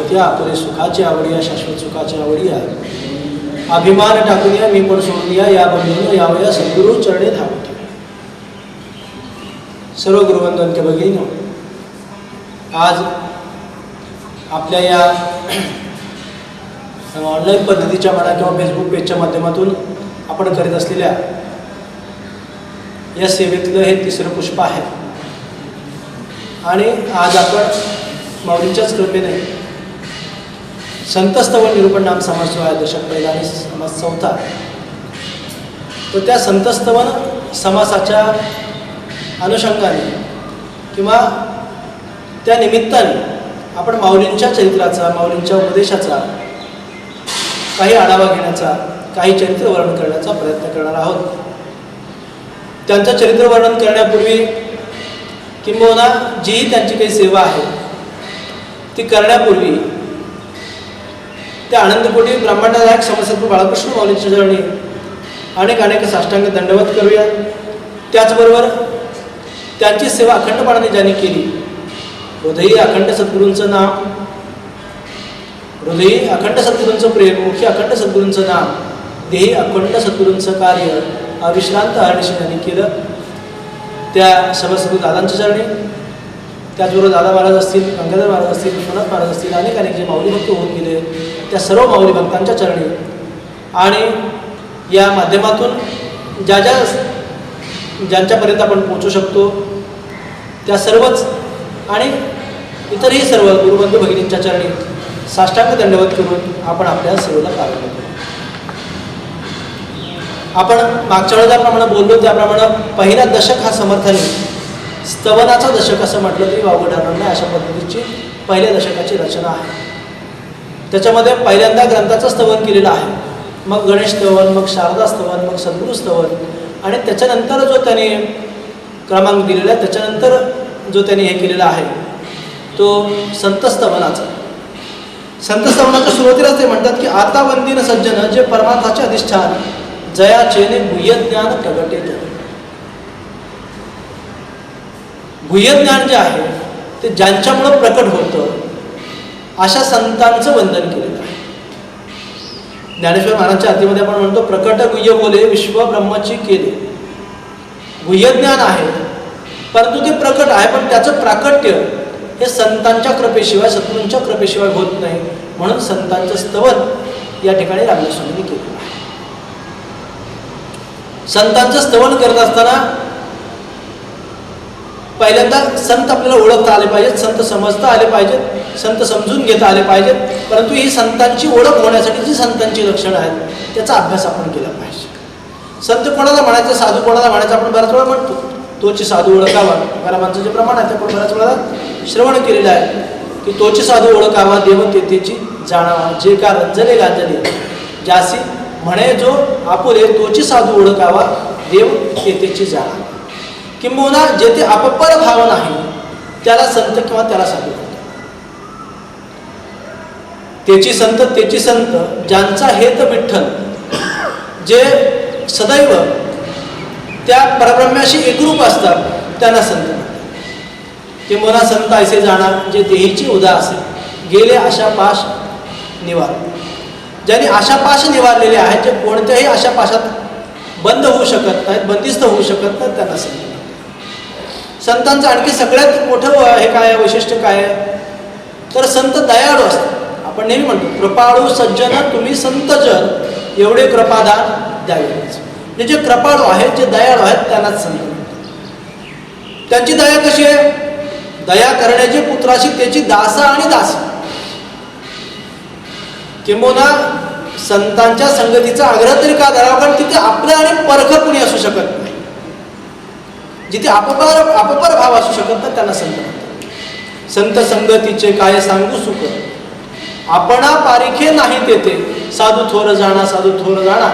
होत्या आपले सुखाचे आवडिया शाश्वत सुखाचे आवडिया अभिमान टाकून या मी पण सोडून या बंधून यावया सद्गुरु चरणे धावते. सर्व गुरुवंदनके भगिनी, आज आपल्या या ऑनलाईन पद्धतीच्या म्हणा किंवा फेसबुक पेजच्या माध्यमातून आपण करीत असलेल्या या सेवेतलं हे तिसरं पुष्प आहे. आणि आज आपण माऊलींच्याच कृपेने संतस्तवन निरूपण नाम समाज जो आहे दशक पहिला आणि समाज चौथा, तर त्या संतस्तवन समासाच्या अनुषंगाने किंवा त्या निमित्ताने आपण माऊलींच्या चरित्राचा, माऊलींच्या उपदेशाचा काही आढावा घेण्याचा, काही चरित्र वर्णन करण्याचा प्रयत्न करणार आहोत. त्यांचं चरित्र वर्णन करण्यापूर्वी किंबहुना जीही त्यांची काही सेवा आहे ती करण्यापूर्वी त्या आनंदकोटी ब्रह्मांडनायक समसद्गुरू बाळकृष्ण माऊलींच्या चरणी अनेक अनेक साष्टांग दंडवत करूया. त्याचबरोबर त्यांची सेवा अखंडपणाने ज्यांनी केली, हृदयी अखंड सद्गुरूंचं नाम, हृदयी अखंड सद्गुरूंचं प्रेम, मुख्य अखंड सद्गुरूंचं नाम, देही अखंड सद्गुरूंचं कार्य अविश्रांत अहर्निशी त्यांनी केलं. त्या समसद्गुरू दादांच्या चरणी, त्याचबरोबर दादा महाराज असतील, गंगाधर महाराज असतील, विश्वनाथ महाराज असतील, अनेक अनेक जे माऊली भक्त होऊन गेले त्या सर्व माऊली भक्तांच्या चरणी आणि या माध्यमातून ज्यांच्यापर्यंत आपण पोहोचू शकतो त्या सर्वच आणि इतरही सर्व गुरुबंधू भगिनींच्या चरणी साष्टांग दंडवत करून आपण आपल्या सेवेला प्रारंभ करू. आपण मागच्या वेळेला ज्याप्रमाणे बोललो त्याप्रमाणे पहिला दशक हा समर्थाने स्तवनाचा दशक असं म्हटलं तरी वावगं ठरणार नाही. अशा पद्धतीची पहिल्या दशकाची रचना आहे. त्याच्यामध्ये पहिल्यांदा ग्रंथाचं स्तवन केलेलं आहे, मग गणेश स्तवन, मग शारदा स्तवन, मग सद्गुरू स्तवन आणि त्याच्यानंतर जो त्याने क्रमांक दिलेला आहे त्याच्यानंतर जो त्याने हे केलेला आहे तो संतस्तवनाचा. संतस्तवनाच्या सुरुवातीलाच ते म्हणतात की आता वंदीन सज्जन जे परमार्थाचे अधिष्ठान जयाचेने गुह्यज्ञान प्रगटे झाले. गुह्यज्ञान जे आहे ते ज्यांच्यामुळं प्रकट होतं अशा संतांचं वंदन केलेलं आहे. ज्ञानेश्वर महाराजांच्या आरतीमध्ये आपण म्हणतो प्रकट गुह्य बोले विश्व ब्रह्मची केले. गुह्यज्ञान आहे परंतु ते प्रकट आहे, पण त्याचं प्राकट्य हे संतांच्या कृपेशिवाय, सद्गुरूंच्या कृपेशिवाय होत नाही. म्हणून संतांचं स्तवन या ठिकाणी रामदासस्वामींनी केलेलं आहे. संतांचं स्तवन करत असताना पहिल्यांदा संत आपल्याला ओळखता आले पाहिजेत, संत समजता आले पाहिजेत, संत समजून घेता आले पाहिजेत. परंतु ही संतांची ओळख होण्यासाठी जी संतांची लक्षणं आहेत त्याचा अभ्यास आपण केला पाहिजे. संत कोणाला म्हणायचं, साधू कोणाला म्हणायचं आपण बऱ्याच वेळा म्हणतो. तोची साधू ओळखावा, घरामांचं जे प्रमाण आहे ते आपण बऱ्याच वेळा श्रवण केलेलं आहे की तोची साधू ओळखावा, देव तेथेची जाणावा, जे का रंजले गांजले जासी म्हणे जो आपुले तोची साधू ओळखावा, देव तेथेची जाणावा. किंबहुना जेथे अपपर भाव नाही त्याला संत किंवा त्याला साधू म्हणतात. तेची संत ज्यांचा हेत विठ्ठल, जे सदैव त्या परब्रह्म्याशी एकरूप असतात त्यांना संत म्हणतात. किंबहुना संत ऐसे जाणार जे देहीची उदा असेल, गेले आशा पाश निवार. ज्यांनी आशा पाश निवारलेले आहेत, जे कोणत्याही आशा पाशात बंद होऊ शकत नाहीत, बंदिस्त होऊ शकत नाहीत, त्यांना संत. संतांचं आणखी सगळ्यात मोठं हे काय वैशिष्ट्य काय आहे तर संत दयाळू असतात. आपण नेहमी म्हणतो कृपाळू सज्जन तुम्ही संत जन एवढे कृपादान द्यावे. म्हणजे जे कृपाळू आहेत, जे दयाळू आहेत त्यांनाच संत म्हणतात. त्यांची दया कशी आहे? दया करण्याची पुत्राशी त्याची दासा आणि दासी. किंबहुना संतांच्या संगतीचा आग्रह तरी का धरावा, कारण तिथे आपलं आणि परख कुणी असू शकत नाही. जिथे अपपर भाव असू शकत नाही त्यांना संत म्हणतात. संत संगतीचे काय सांगू सुख, आपणा पारिखे नाही तेथे, साधू थोर जाणा, साधू थोर जाणा,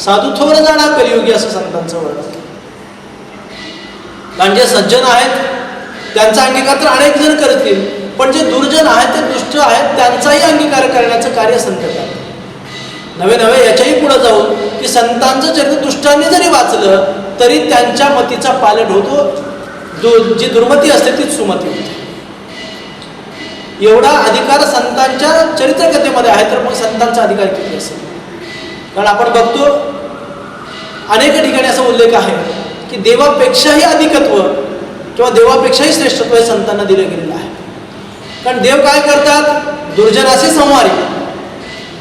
साधू थोर जाणा कलियुगी, असं संतांचं वर्णन. कारण जे सज्जन आहेत त्यांचा अंगीकार तर अनेक जण करतील, पण जे दुर्जन आहेत, ते दुष्ट आहेत, त्यांचाही अंगीकार करण्याचं कार्य संत करतात. नवे नवे याच्याही पुढे जाऊन की संतांचं चरित्र दुष्टांनी जरी वाचलं तरी त्यांच्या मतीचा पालट होतो. जी दुर्मती असते तीच सुमती होते. एवढा अधिकार संतांच्या चरित्रकथेमध्ये आहे, तर मग संतांचा अधिकार किती असेल? कारण आपण बघतो अनेक ठिकाणी असा उल्लेख आहे की देवापेक्षाही अधिकत्व किंवा देवापेक्षाही श्रेष्ठत्व हे संतांना दिलं गेलेलं आहे. कारण देव काय करतात? दुर्जनाशी संवारी,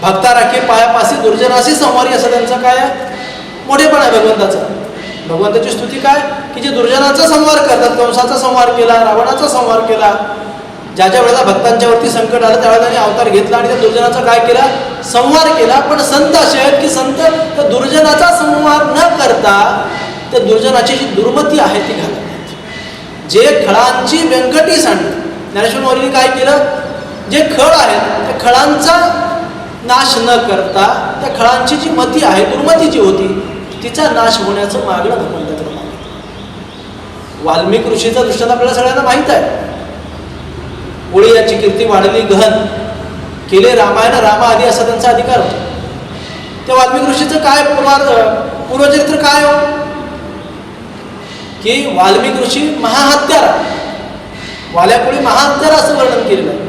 भक्ता राखे पायापासी दुर्जनाशी संवारी, असं त्यांचं काय मोठेपण आहे भगवंताचा. भगवंताची स्तुती काय की जे दुर्जनाचा संहार करतात, कंसाचा संहार केला, रावणाचा संहार केला, ज्या ज्या वेळेला भक्तांच्यावरती संकट आलं त्यावेळेला त्यांनी अवतार घेतला आणि त्या दुर्जनाचा काय केला? संहार केला. पण संत असे आहेत की संत त्या दुर्जनाचा संहार न करता त्या दुर्जनाची जी दुर्मती आहे ती घालतात. जे खळांची व्यंकटी सांडली, ज्ञानेश्वर माऊलींनी काय केलं? जे खळ आहेत त्या खळांचा नाश न करता त्या खळांची जी मती आहे, दुर्मती जी होती, तिचा नाश होण्याचं मागणं भगवंताकडे मागितलं. वाल्मिक ऋषीचा दृष्टांत आपल्याला सगळ्यांना माहीत आहे. कोळी याची कीर्ती वाढली गहन, केले रामायण रामाआदी असा त्यांचा अधिकार होता. त्या वाल्मिक ऋषीचं काय पूर्वचरित्र काय हो? की वाल्मिक ऋषी महाहत्यारा, वाल्याकोळी महाहत्यारा असं वर्णन केलेलं आहे.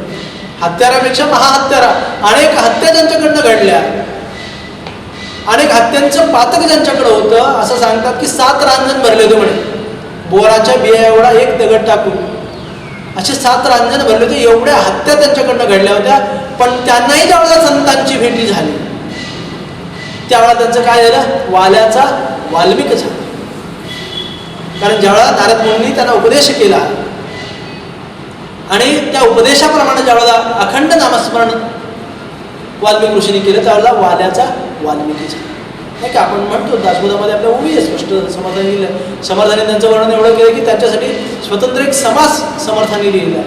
हत्यारापेक्षा महाहत्यारा. अनेक हत्या ज्यांच्याकडनं घडल्या, अनेक हत्यांचं पातक ज्यांच्याकडे होतं, असं सांगतात की 7 रांजण भरले होते म्हणे. बोराच्या बिया एवढा एक दगड टाकून असे 7 रांजण भरले होते. एवढ्या हत्या त्यांच्याकडनं घडल्या होत्या. पण त्यांनाही ज्यावेळेला संतांची भेटी झाली त्यावेळेला त्यांचं काय झालं? वाल्याचा वाल्मिक झाला. कारण ज्यावेळेला नारद मुनींनी त्यांना उपदेश केला आणि त्या उपदेशाप्रमाणे ज्यावेळेला अखंड नामस्मरण वाल्मिक ऋषींनी केलं त्यावेळेला वाल्याचा वाल्मिकी झाला. नाही का आपण म्हणतो दासबोधामध्ये आपल्या उभी आहे स्पष्ट समर्थांनी त्यांचं वर्णन एवढं केलं की त्यांच्यासाठी स्वतंत्र एक समास समर्थांनी लिहिला.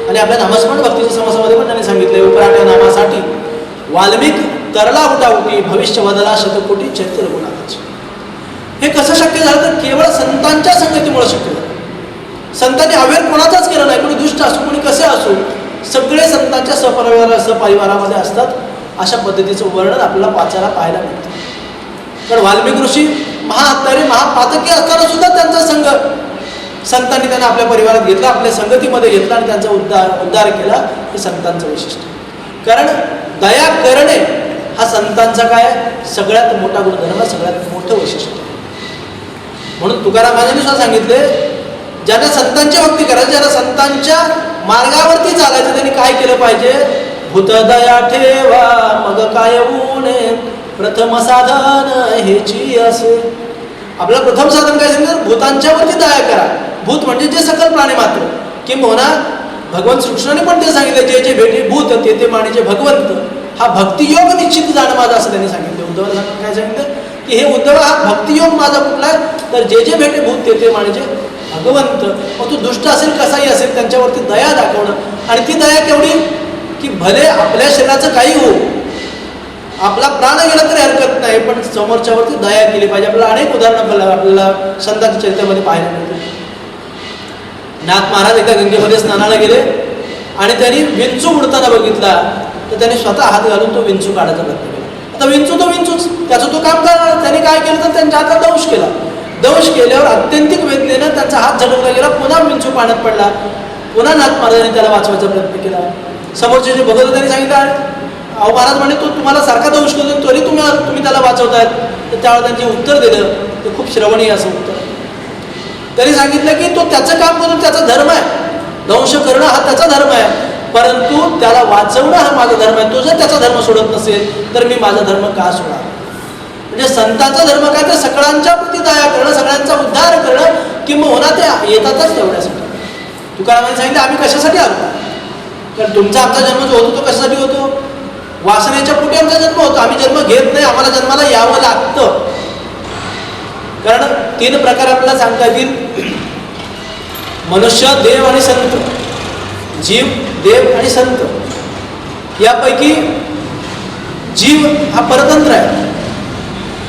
आणि आपल्या नामस्मरण भक्तीच्या समासामध्ये पण त्यांनी सांगितलं, उपराट्या नामासाठी वाल्मिक तरला उठाउटी, भविष्य बदला शतकोटी चैत्र गुणाची. हे कसं शक्य झालं? तर केवळ संतांच्या संगतीमुळे शक्य झालं. संतांनी अवेर कोणाचाच केलं नाही. कोणी दुष्ट असो, कोणी कसे असो, सगळे संतांच्या सपरिवारामध्ये असतात. अशा पद्धतीचं वर्णन आपल्याला वाचायला पाहायला मिळतं. पण वाल्मिक ऋषी महाहत्यारे महापातकी असताना सुद्धा त्यांचा संघ संतांनी त्यांना आपल्या परिवारात घेतला, आपल्या संगतीमध्ये घेतला आणि त्यांचा उद्धार केला. हे संतांचं वैशिष्ट्य. कारण दया करणे हा संतांचा काय सगळ्यात मोठा गुणधर्म, सगळ्यात मोठं वैशिष्ट्य. म्हणून तुकाराम महाराजांनी सुद्धा सांगितले, ज्यांना संतांची भक्ती करायची, ज्यांना संतांच्या मार्गावरती चालायचं, त्यांनी काय केलं पाहिजे? भूतदया ठेवा मग काय ऊने, प्रथम साधन हेची असे. आपलं प्रथम साधन काय सांगितलं? भूतांच्यावरती दया करा. भूत म्हणजे जे सकल प्राणी मात्र, किंबहुना भगवान श्रीकृष्णाने पण ते सांगितले, जे जे भेटे भूत ते मानेचे भगवंत. हा भक्तियोग निश्चित जाणं माझा, असं त्यांनी सांगितलं. उद्धवाला काय सांगितलं की हे उद्धव, हा भक्तियोग माझा कुठला आहे? तर जे जे भेटे भूत ते मानेचे भगवंत. मग तू दुष्ट असेल कसाही असेल त्यांच्यावरती दया दाखवणं. आणि ती दया केवढी? की भले आपल्या शरीराचं काही हो, आपला प्राण गेला तरी हरकत नाही, पण समोरच्यावरती दया केली पाहिजे. आपल्याला अनेक उदाहरणं आपल्याला संतांच्या चरित्रामध्ये पाहायला मिळतात. नाथ महाराज एका गंगेमध्ये स्नानाला गेले आणि त्यांनी विंचू उडताना बघितला, तर त्यांनी स्वतः हात घालून तो विंचू काढायचा प्रयत्न केला. आता विंचू तो विंचूच, त्याचं तो काम करणार. त्यांनी काय केलं तर त्यांच्या हातात दंश केला. दंश केल्यावर अत्यंतिक वेदनेनं त्यांचा हात झटकला गेला. पुन्हा विंचू पाण्यात पडला. पुन्हा नाथ महाराजांनी त्याला वाचवायचा प्रयत्न केला. समोरचे जे भगवंत त्यांनी सांगितलं, अहो महाराज म्हणे तो तुम्हाला सारखा दंश करतो, तरी तुम्ही त्याला वाचवतायत. तर त्यावेळेला त्यांनी उत्तर दिलं, ते खूप श्रवणीय असं उत्तर. त्यांनी सांगितलं की तो त्याचं काम करून त्याचा धर्म आहे, दंश करणं हा त्याचा धर्म आहे, परंतु त्याला वाचवणं हा माझा धर्म आहे. तो जर त्याचा धर्म सोडत नसेल तर मी माझा धर्म का सोडा? म्हणजे संतांचा धर्म काय? तर सगळ्यांच्या प्रती दया करणं, सगळ्यांचा उद्धार करणं, किंबहुना ते येतातच तेवढ्यासाठी. तुकारामांनी सांगितलं आम्ही कशासाठी आलो? कारण तुमचा आमचा जन्म जो होतो तो कशासाठी होतो? वासनेच्या पोटी आमचा जन्म होतो. आम्ही जन्म घेत नाही, आम्हाला जन्माला यावं लागतं. कारण 3 प्रकार आपल्याला सांगता येतील: मनुष्य, देव आणि संत. जीव, देव आणि संत. यापैकी जीव हा परतंत्र आहे.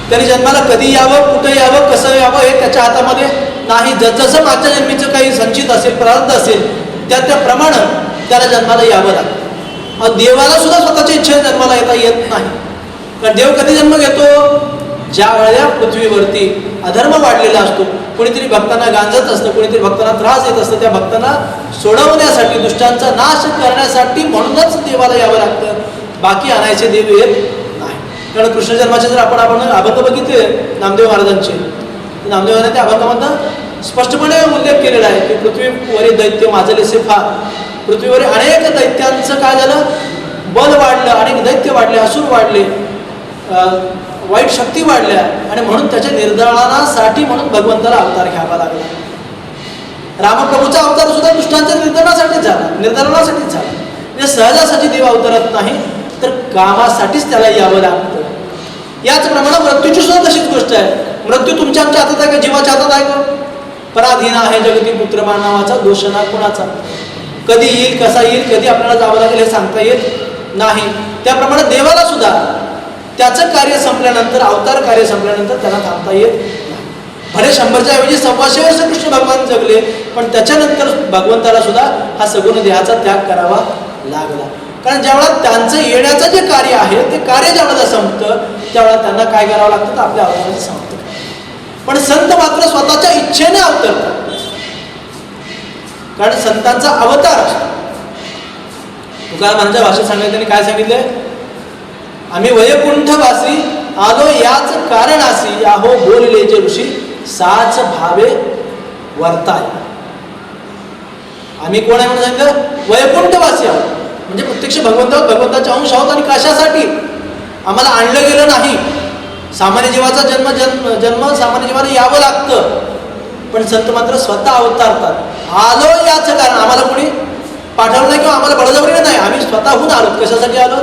त्याने जन्माला कधी यावं, कुठं यावं, कसं यावं हे त्याच्या हातामध्ये नाही. जसं मागच्या जन्मीचं काही संचित असेल, प्रारब्ध असेल, त्याप्रमाणे त्याला जन्माला यावं लागतं. देवाला सुद्धा स्वतःच्या इच्छेने जन्माला येता येत नाही. कारण देव कधी जन्म घेतो? ज्या वेळेला पृथ्वीवरती अधर्म वाढलेला असतो कोणीतरी भक्तांना गांजत असतं, कोणीतरी भक्तांना त्रास देत असतं. त्या भक्तांना सोडवण्यासाठी, दुष्टांचा नाश करण्यासाठी म्हणूनच देवाला यावं लागतं, बाकी आणायचे देव येत नाही. कारण कृष्ण जन्माचे जर आपण अभंग बघितले नामदेव महाराजांचे, नामदेव महाराजांनी त्या अभंगामधनं स्पष्टपणे उल्लेख केलेला आहे की पृथ्वीवरील दैत्य माजलेसे फार. पृथ्वीवरील अनेक दैत्यांचं काय झालं, बल वाढलं, अनेक दैत्य वाढले, असुर वाढले, वाईट शक्ती वाढल्या, आणि म्हणून त्याच्या निर्दारणासाठी म्हणून भगवंताला अवतार घ्यावा लागला. रामप्रभूचा अवतार सुद्धा दुष्टांच्या निर्दारणासाठीच झाला. म्हणजे सहजासाठी देव अवतरत नाही, तर कामासाठीच त्याला यावं लागतं. याचप्रमाणे मृत्यूची सुद्धा तशीच गोष्ट आहे. मृत्यू तुमच्या आमच्या हातात आहे का, जीवाच्या हातात आहे का? पराधीन आहे जगती पुत्रमान नावाचा, दोष ना कुणाचा. कधी येईल, कसा येईल, कधी आपल्याला जावं लागेल हे सांगता येत नाही. त्याप्रमाणे देवाला सुद्धा त्याचं कार्य संपल्यानंतर, अवतार कार्य संपल्यानंतर त्याला थांबता येत नाही. भले 100च्या ऐवजी 125 वर्ष कृष्ण भगवान जगले, पण त्याच्यानंतर भगवंताला सुद्धा हा सगुण देहाचा त्याग करावा लागला. कारण ज्यावेळेला त्यांचं येण्याचं जे कार्य आहे ते कार्य ज्यावेळेला संपतं, त्यावेळेला त्यांना काय करावं लागतं, तर आपल्या अवताराचं संपतं. पण संत मात्र स्वतःच्या इच्छेने अवतरतात, कारण संतांचा अवतार असतो. तुकारामांच्या भाषेत सांगितलं, त्यांनी काय सांगितलंय, आम्ही वैकुंठवासी आलो याच कारणासी, आहो बोलले जे ऋषी साच भावे वर्ताय. आम्ही कोण आहे म्हणून सांगितलं, वैकुंठवासी आहोत, म्हणजे प्रत्यक्ष भगवंताचे अंश आहोत. आणि कशासाठी, आम्हाला आणलं गेलं नाही. सामान्य जीवाचा जन्म सामान्य जीवाला यावं लागतं, पण संत मात्र स्वतः अवतारतात. आलो याच कारण, आम्हाला कोणी पाठवलं नाही किंवा आम्हाला बळजबरीने नाही, आम्ही स्वतःहून आलो. कशासाठी आलो,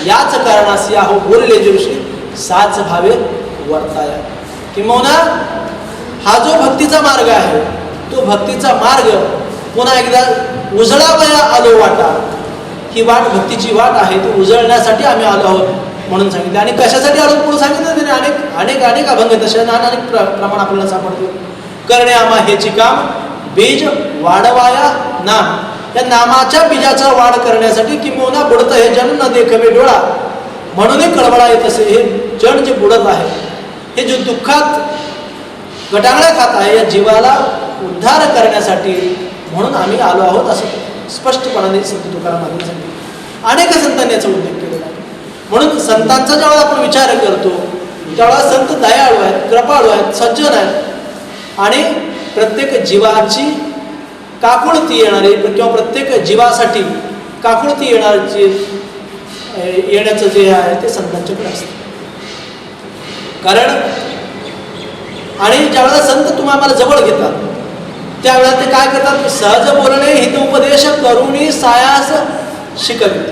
याच कारणासी आहो बोलले जे ऋषी साच भावे वर्ताया. किंबहुना हा जो भक्तीचा मार्ग आहे, तो भक्तीचा मार्ग पुन्हा एकदा उजळावया आलो वाटा. ही वाट भक्तीची वाट आहे, ती उजळण्यासाठी आम्ही आलो आहोत म्हणून सांगितले. आणि कशासाठी आलो पुढे सांगितलं त्याने, अनेक अनेक अभंग तसे अनेक प्रमाण आपल्याला सापडते. करणे आम्हा हेची काम, बीज वाढवाया नाम. या नामाच्या बीजाचा वाढ करण्यासाठी, किंबहुना बुडतं हे जन न देखवे डोळा, म्हणूनही कळवळा येत असे. हे जन जे बुडत आहे, हे जे दुःखात गटांगळ्या खात आहे, या जीवाला उद्धार करण्यासाठी म्हणून आम्ही आलो आहोत, असं स्पष्टपणाने संत तुकारामांनी सांगितलं. अनेक संतांनी याचा उल्लेख केलेला आहे. म्हणून संतांचा ज्यावेळेला आपण विचार करतो, त्यावेळेला संत दयाळू आहेत, कृपाळू आहेत, सज्जन आहेत, आणि प्रत्येक जीवाची काकुळती येणारी किंवा प्रत्येक जीवासाठी काकुळती येण्याचं जे आहे ते संतांच्याकडे असतं. कारण आणि ज्यावेळेला संत तुम्ही आम्हाला जवळ घेतात, त्यावेळेला ते काय करतात, सहज बोलणे हित उपदेश करुणी सायास शिकवित.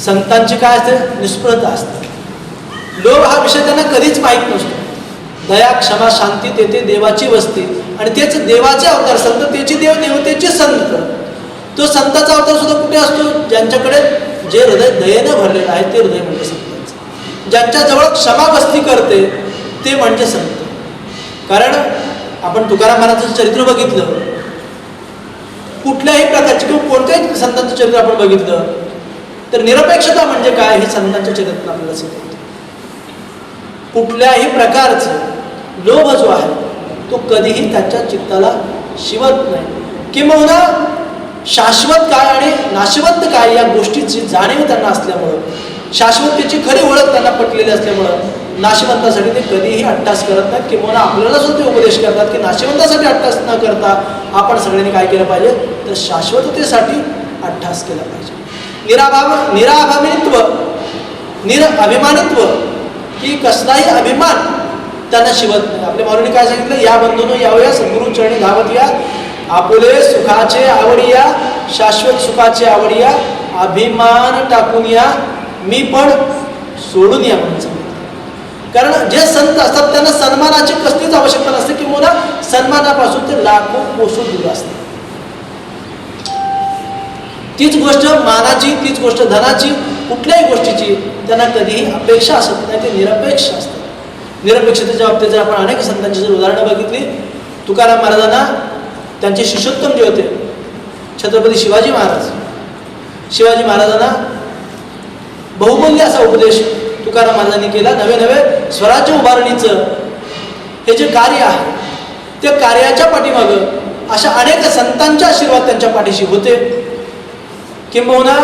संतांची काय असते, निष्फळता असते. लोभ हा विषय त्यांना कधीच माहीत नसतो. दया क्षमा शांती तेथे देवाची वस्ती, आणि तेच देवाचे अवतार संत, त्याची देव देवतेचे संत. तो संतांचा अवतार सुद्धा कुठे असतो, ज्यांच्याकडे जे हृदय दयेनं भरलेलं आहे ते हृदय म्हणजे संतांचं. ज्यांच्याजवळ क्षमा वस्ती करते ते म्हणजे संत. कारण आपण तुकाराम महाराजांचं चरित्र बघितलं, कुठल्याही प्रकारचे किंवा कोणत्याही संतांचं चरित्र आपण बघितलं, तर निरपेक्षता म्हणजे काय हे संतांच्या चरित्रात आपल्याला समजतं. कुठल्याही प्रकारचं लोभ जो आहे तो कधीही त्याच्या चित्ताला शिवत नाही. किंबहुना शाश्वत काय आणि नाशवंत काय या गोष्टीची जाणीव त्यांना असल्यामुळं, शाश्वतेची खरी ओळख त्यांना पटलेली असल्यामुळं, नाशवंतासाठी ते कधीही अट्टास करत नाहीत. किंबहुना आपल्याला सुद्धा ते उपदेश करतात की नाशवंतासाठी अट्टास न करता आपण सगळ्यांनी काय केलं पाहिजे, तर शाश्वततेसाठी अट्टास केला पाहिजे. निराभिमानित्व, निरअभिमानित्व, की कसलाही अभिमान त्यांना शिवत नाही. आपल्या माऊलीने काय सांगितलं, या बंधून यावया सद्गुरू चरणी धावत या, आपुले सुखाचे आवडिया, शाश्वत सुखाचे आवडिया, अभिमान टाकून या, मी पण सोडून या म्हणून सांगितलं. कारण जे संत असतात त्यांना सन्मानाची कसलीच आवश्यकता नसते, किंवा सन्मानापासून ते लाखो कोसो दूर असतात. तीच गोष्ट मानाची, तीच गोष्ट धनाची, कुठल्याही गोष्टीची त्यांना कधीही अपेक्षा असत नाही, ते निरपेक्ष असतात. निरपेक्षतेच्या बाबतीत जर आपण अनेक संतांची जर उदाहरणं बघितली, तुकाराम महाराजांना त्यांचे शिष्योत्तम जे होते छत्रपती शिवाजी महाराज, शिवाजी महाराजांना बहुमूल्य असा उपदेश तुकाराम महाराजांनी केला. नवे नवे स्वराज्य उभारणीचं हे जे कार्य आहे त्या कार्याच्या पाठीमागं अशा अनेक संतांचे आशीर्वाद त्यांच्या पाठीशी होते. किंबहुना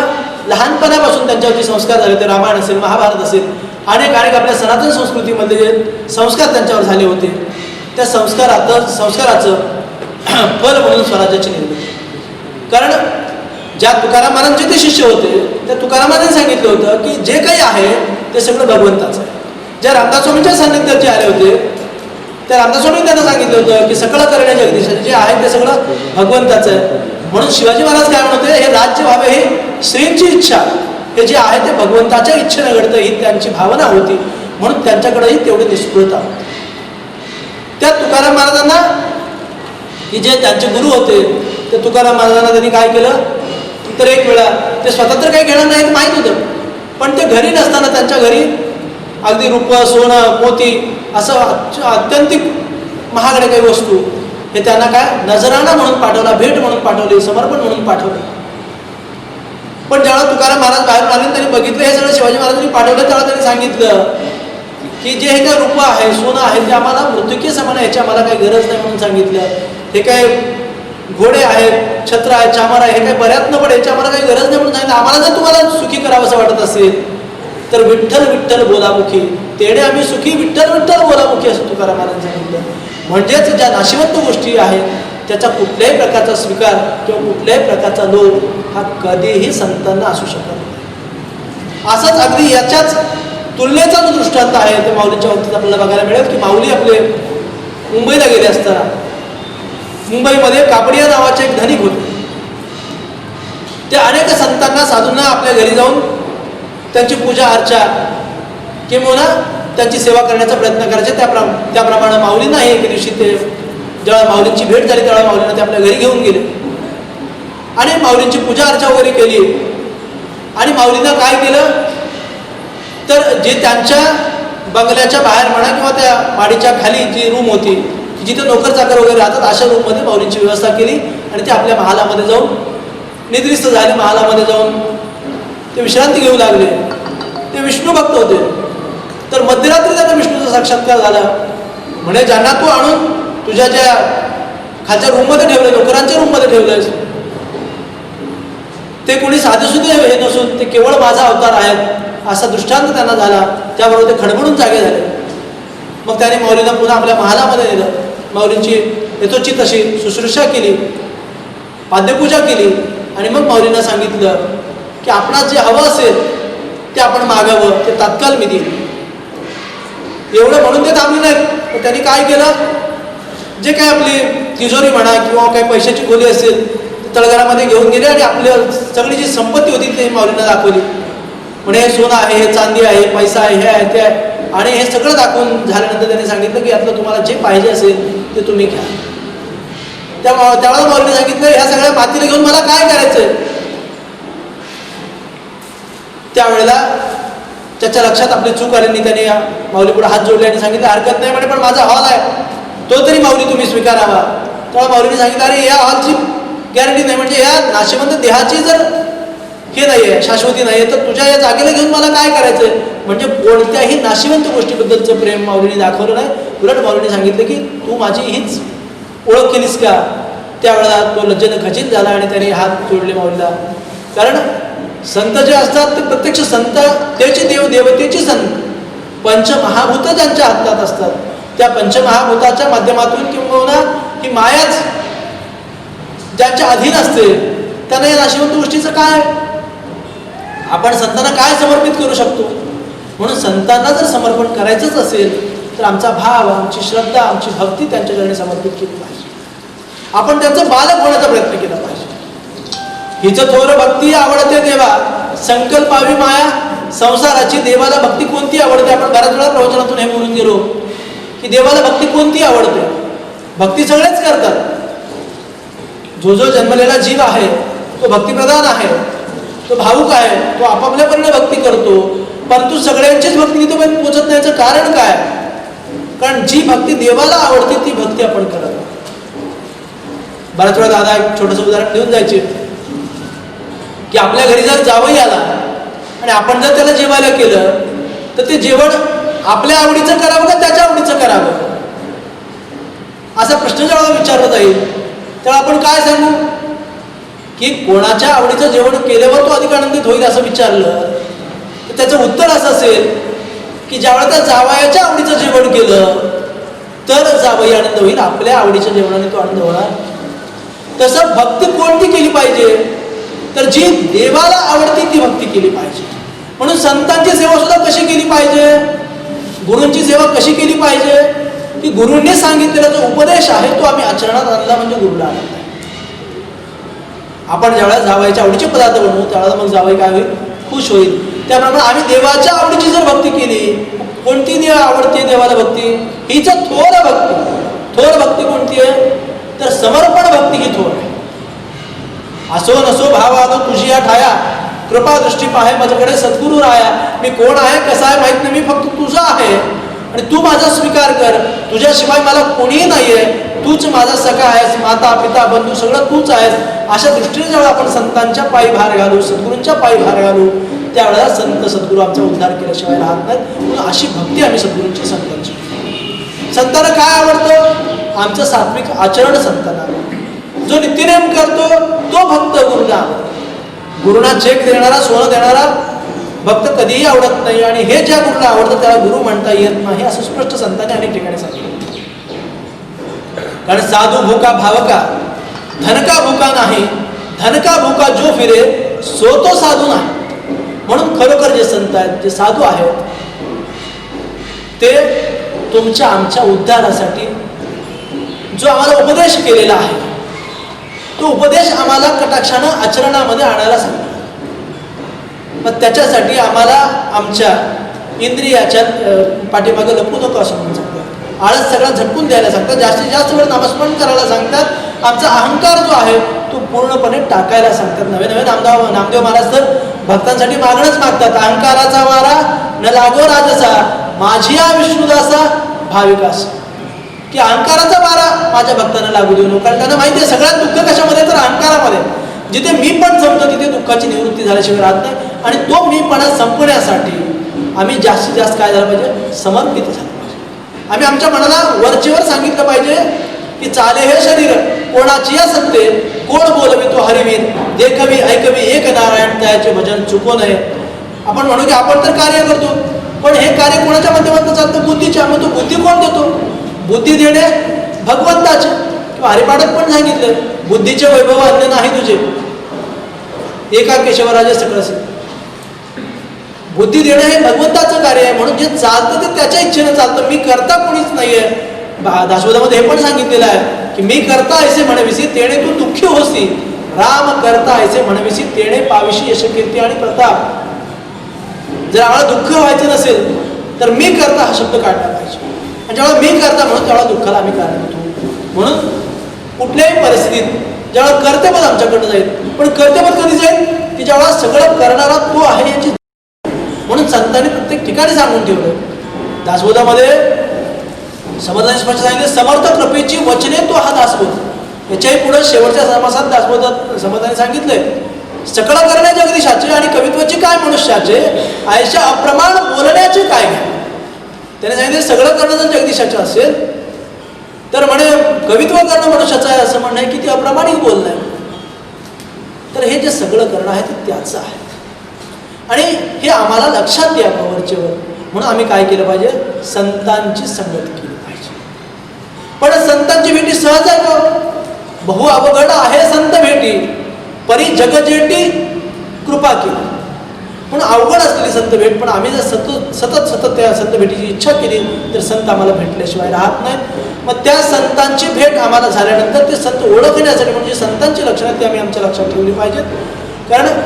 लहानपणापासून त्यांच्यावरती संस्कार झाले. ते रामायण असेल, महाभारत असेल, अनेक आपल्या सनातन संस्कृतीमध्ये जे संस्कार त्यांच्यावर झाले होते त्या संस्काराचं फल म्हणून स्वराज्याची निर्मिती. कारण ज्या तुकाराम महाराजांचे ते शिष्य होते त्या तुकाराम महाराजांनी सांगितलं होतं की जे काही आहे ते सगळं भगवंताचं आहे. ज्या रामदास स्वामींच्या सान्निध्यात जे आले होते त्या रामदास स्वामींनी त्यांना सांगितलं होतं की सकळ करण्या जगदीश जे आहे ते सगळं भगवंताचं आहे. म्हणून शिवाजी महाराज काय म्हणते, हे राज्य व्हावे ही श्रींची इच्छा, हे जे आहे ते भगवंताच्या इच्छेनं घडतं ही त्यांची भावना होती. म्हणून त्यांच्याकडेही तेवढी निष्फळता होती. त्या तुकाराम महाराजांना की जे त्यांचे गुरु होते त्या तुकाराम महाराजांना त्यांनी काय केलं तर एक वेळा ते स्वतः तर काही घेणार नाही माहीत होतं, पण ते घरी नसताना त्यांच्या घरी अगदी रुपं, सोनं, मोती असं अत्यंतिक महागड्या काही वस्तू हे त्यांना काय नजराणा म्हणून पाठवला, भेट म्हणून पाठवली, समर्पण म्हणून पाठवले. पण ज्यावेळेला तुकाराम महाराज बाहेर आले त्यांनी बघितलं हे सगळं शिवाजी महाराजांनी पाठवलं, त्यावेळेला त्यांनी सांगितलं की जे हे काय रुपं आहे, सोनं आहे ते आम्हाला मृत्युकीय समान आहे, याची आम्हाला काही गरज नाही म्हणून सांगितलं. हे काय घोडे आहेत, छत्र आहे, चामर आहे, हे काय बऱ्यात न पडे, याची आम्हाला काही गरज नाही म्हणून सांगितलं. आम्हाला जर तुम्हाला सुखी करावं असं वाटत असेल तर विठ्ठल विठ्ठल बोलामुखी तेडे आम्ही सुखी, विठ्ठल विठ्ठल बोलामुखी असं तुकाराम महाराजांनी सांगितलं. म्हणजेच ज्या नाशिवंत गोष्टी आहेत त्याचा कुठल्याही प्रकारचा स्वीकार किंवा कुठल्याही प्रकारचा लोभ हा कधीही संतांना असू शकत नाही. असंच अगदी याच्याच तुलनेचा जो दृष्टांत आहे ते माऊलींच्या बाबतीत आपल्याला बघायला मिळेल की माऊली आपले मुंबईला गेले असताना मुंबईमध्ये कापडिया नावाचे एक धनिक होते. ते अनेक संतांना, साधूंना आपल्या घरी जाऊन त्यांची पूजा अर्चा किंवा त्यांची सेवा करण्याचा प्रयत्न करायचे. त्याप्रमाणे माऊलींनाही एके दिवशी ते जेव्हा माऊलींची भेट झाली तेव्हा माऊलींना ते आपल्या घरी घेऊन गेले आणि माऊलींची पूजा अर्चा वगैरे केली. आणि माऊलींना काय केलं तर जे त्यांच्या बंगल्याच्या बाहेर म्हणा किंवा त्या माडीच्या खाली जी रूम होती जिथे नोकर चाकर वगैरे राहतात अशा रूममध्ये माऊलींची व्यवस्था केली आणि ते आपल्या महालामध्ये जाऊन निद्रिस्त झाले. महालामध्ये जाऊन ते विश्रांती घेऊ लागले. ते विष्णू भक्त होते. तर मध्यरात्री त्यांना विष्णूचा साक्षात्कार झाला. म्हणे ज्यांना तू आणून तुझ्या ज्या खालच्या रूममध्ये ठेवलं, नोकरांच्या रूममध्ये ठेवलंयस, ते कोणी साधेसुधे हे नसून ते केवळ माझा अवतार आहेत असा दृष्टांत त्यांना झाला. त्याबरोबर ते खडबडून जागे झाले. मग त्याने माऊलींना पुन्हा आपल्या महालामध्ये नेलं. माऊलींची यथोचित अशी शुश्रूषा केली, पाद्यपूजा केली आणि मग माऊलींना सांगितलं की आपणास जे हवं असेल ते आपण मागावं, ते तात्काळ मी देईन. एवढं म्हणून ते थांबले नाहीत. तर त्यांनी काय केलं, जे काय आपली तिजोरी म्हणा किंवा काही पैशाची खोली असेल तळघरामध्ये घेऊन गेले आणि आपली सगळी जी संपत्ती होती ती माऊलींना दाखवली. म्हणजे हे सोनं आहे, हे चांदी आहे, पैसा आहे, हे आहे, ते आहे. आणि हे सगळं दाखवून झाल्यानंतर त्यांनी सांगितलं की यातलं तुम्हाला जे पाहिजे असेल ते तुम्ही घ्या. त्यावेळेला माऊलीने सांगितलं ह्या सगळ्या मातीला घेऊन मला काय करायचंय. त्यावेळेला त्याच्या लक्षात आपली चूक आली. त्याने माऊली पुढे हात जोडले आणि सांगितलं हरकत नाही म्हणे, पण माझा हॉल आहे तो तरी माऊली तुम्ही स्वीकारावा. तेव्हा माऊलीने सांगितलं अरे या हॉलची गॅरंटी नाही, म्हणजे या नाशिवंत देहाची जर हे नाही आहे, शाश्वती नाही आहे, तर तुझ्या या जागेला घेऊन मला काय करायचंय. म्हणजे कोणत्याही नाशिवंत गोष्टीबद्दलचं प्रेम माऊलीने दाखवलं नाही. उलट माऊलीने सांगितलं की तू माझी हीच ओळख केलीस का. त्यावेळेला तो लज्जेनं खचित झाला आणि त्याने हात जोडले माऊलीला. कारण संत जे असतात ते प्रत्यक्ष संत त्याचे देव, देवतेची संत, पंचमहाभूत ज्यांच्या हातात असतात त्या पंचमहाभूताच्या माध्यमातून किंवा ही मायाच ज्यांच्या अधीन असते त्यांना या नाशिवंत गोष्टीचं काय, आपण संतांना काय समर्पित करू शकतो. म्हणून संतांना जर समर्पण करायचंच असेल तर आमचा भाव, आमची श्रद्धा, आमची भक्ती त्यांच्या चरणी समर्पित केली पाहिजे. आपण त्यांचं बालक होण्याचा प्रयत्न केला पाहिजे. हिचं थोर भक्ती आवडते देवा, संकल्पावी माया संसाराची. देवाला भक्ती कोणती आवडते. आपण बऱ्याच वेळा प्रवचनातून हे बोलून गेलो की देवाला भक्ती कोणती आवडते. भक्ती सगळेच करतात. जो जो जन्मलेला जीव आहे तो भक्तिप्रधान आहे, तो भावुक आहे, तो आपापल्यापरीने भक्ती करतो. परंतु सगळ्यांचीच भक्ती तिथं पोचत नाहीचं कारण काय. कारण जी भक्ती देवाला आवडते ती भक्ती आपण करत. बऱ्याच वेळा दादा एक छोटंसं उदाहरण देऊन जायचे की आपल्या घरी जर जावई आला आणि आपण जर त्याला जेवायला केलं तर ते जेवण आपल्या आवडीचं करावं का त्याच्या आवडीचं करावं. असा प्रश्न जेव्हा विचारला जाईल तेव्हा आपण काय सांगू की कोणाच्या आवडीचं जेवण केल्यावर तो अधिक आनंदित होईल असं विचारलं तर त्याचं उत्तर असं असेल की ज्यावेळेला त्या जावयाच्या आवडीचं जेवण केलं तर जावई आनंद होईल, आपल्या आवडीच्या जेवणाने तो आनंद होणार. तसं भक्ती कोणती केली पाहिजे तर जी देवाला आवडती ती भक्ती केली पाहिजे. म्हणून संतांची सेवा सुद्धा कशी केली पाहिजे, गुरूंची सेवा कशी केली पाहिजे की गुरूंनी सांगितलेला जो उपदेश आहे तो आम्ही आचरणात आणला म्हणजे गुरुला आनंद आहे. आपण ज्यावेळेला जावयाच्या आवडीचे पदार्थ बनवू त्यावेळेला मग जावई काय होईल, खुश होईल. त्याप्रमाणे आम्ही देवाच्या आवडीची जर भक्ती केली, कोणती देव आवडते देवाला भक्ती, हीच थोर भक्ती. थोर भक्ती कोणती आहे तर समर्पण भक्ती ही थोर आहे. असो नसो भाव आलो तुझी या ठाया, कृपा दृष्टी पाहे माझ्याकडे सद्गुरू राया. मी कोण आहे कसा आहे माहित नाही, मी फक्त तुझा आहे आणि तू माझा स्वीकार कर. तुझ्याशिवाय मला कोणीही नाही आहे, तूच माझा सखा आहेस, माता पिता बंधू सगळं तूच आहेस. अशा दृष्टीने जेव्हा आपण संतांच्या पायी भार घालू, सद्गुरूंच्या पायी भार घालू त्यावेळेला संत सद्गुरू आमचा उद्धार केल्याशिवाय राहत नाहीत. म्हणून अशी भक्ती आम्ही सद्गुरूंची संतांची. संतांना काय आवडतं, आमचं सात्विक आचरण संतांना. जो नित्यनेम करतो तो भक्त गुरुला. गुरुना चेक देणारा सोनं देणारा भक्त कधीही आवडत नाही आणि हे ज्या गुरुला आवडतं त्याला गुरु म्हणता येत नाही असं स्पष्ट संतांनी अनेक ठिकाणी सांगितलं. कारण साधू भूका भावका धनका भूका नाही, धनका भूका जो फिरे सो तो साधू नाही. म्हणून खरोखर जे संत आहेत, जे साधू आहेत ते तुमच्या आमच्या उद्धारासाठी जो आम्हाला उपदेश केलेला आहे तो उपदेश आम्हाला कटाक्षानं आचरणामध्ये आणायला सांगतात. मग त्याच्यासाठी आम्हाला आमच्या इंद्रियाच्या पाठीमागे लपू नको असं म्हणून सांगतात. आळस सगळा झटकून द्यायला सांगतात. जास्तीत जास्त वेळ नामस्मरण करायला सांगतात. आमचा अहंकार जो आहे तो पूर्णपणे टाकायला सांगतात. नवे नवे नामदेव महाराज तर भक्तांसाठी मागणंच मागतात. अहंकाराचा वारा न लागो राजसा, माझिया विष्णुदासा भाविकास. की अहंकाराचा वारा माझ्या भक्तांना लागू देऊ नको. कारण त्यांना माहिती आहे सगळ्यात दुःख कशामध्ये तर अहंकारामध्ये. जिथे मी पण जमतो तिथे दुःखाची निवृत्ती झाल्याशिवाय राहत नाही. आणि तो मीपणा संपण्यासाठी आम्ही जास्तीत जास्त काय झालं पाहिजे, समर्पित झालं पाहिजे. आम्ही आमच्या मनाला वरचेवर सांगितलं पाहिजे की चाले हे शरीर कोणाची या सत्ते, कोण बोलवी तो हरिवीर, देखवी ऐकवी एक नारायण त्याचे भजन चुको नये. आपण म्हणू की आपण तर कार्य करतो पण हे कार्य कोणाच्या माध्यमातून चालतं, बुद्धीच्या. मग तो बुद्धी कोण देतो, बुद्धी देणे भगवंताचे. किंवा हरिपाठात पण सांगितलं बुद्धीचे वैभव अन्य नाही तुझे, एका केशवराजे सकळ असेल. बुद्धी देणं हे भगवंताचं कार्य आहे. म्हणून जे चालतं ते त्याच्या इच्छेनं चालतं. मी करता कोणीच नाहीये. दासबोधामध्ये हे पण सांगितलेलं आहे की मी करता ऐसे म्हणविसी तेणे तू दुःखी होसी, राम करता ऐसे म्हणविसी तेणे पाविशी यश कीर्ती आणि प्रताप. जर आम्हाला दुःख व्हायचं नसेल तर मी करता हा शब्द काढला पाहिजे. आणि जेव्हा मी करता म्हणून तेव्हा दुःखाला आम्ही कारण होतो. म्हणून कुठल्याही परिस्थितीत जेव्हा कर्तव्य आमच्याकडनं जाईल, पण कर्तव्य कधी जाईल की जेव्हा सगळं करणारा तो आहे याची. म्हणून संतांनी प्रत्येक ठिकाणी सांगून ठेवलं. दासबोधामध्ये समर्थांनी स्पष्ट सांगितले समर्थ कृपेची वचने तो हा दासबोध. याच्याही पुढे शेवटच्या समासात दासबोधात समर्थांनी सांगितलंय सकळ करण्या जगदीशाचे आणि कवित्वाची काय मनुष्याचे, आयशा अप्रमाण बोलण्याचे काय घ्या. त्याने सांगितले सगळं करणं जर जगदीशाचं असेल तर म्हणे कवित्व करणं मनुष्याचं आहे असं म्हणणं आहे की ती अप्रामाणिक बोलणं आहे. तर हे जे सगळं करणं आहे ते त्याचं आहे आणि हे आम्हाला लक्षात यावं वरचेवर. म्हणून आम्ही काय केलं पाहिजे, संतांची संगत केली पाहिजे. पण संतांची भेटी सहज आहे का, बहु अवघड आहे संत भेटी, परी जगजेटी कृपा केली. पण अवघड असलेली संत भेट. पण आम्ही जर सतत त्या संत भेटीची इच्छा केली तर संत आम्हाला भेटल्याशिवाय राहत नाहीत. मग त्या संतांची भेट आम्हाला झाल्यानंतर ते संत ओळखण्यासाठी म्हणजे संतांची लक्षणं ती आम्ही आमच्या लक्षात ठेवली पाहिजेत. कारण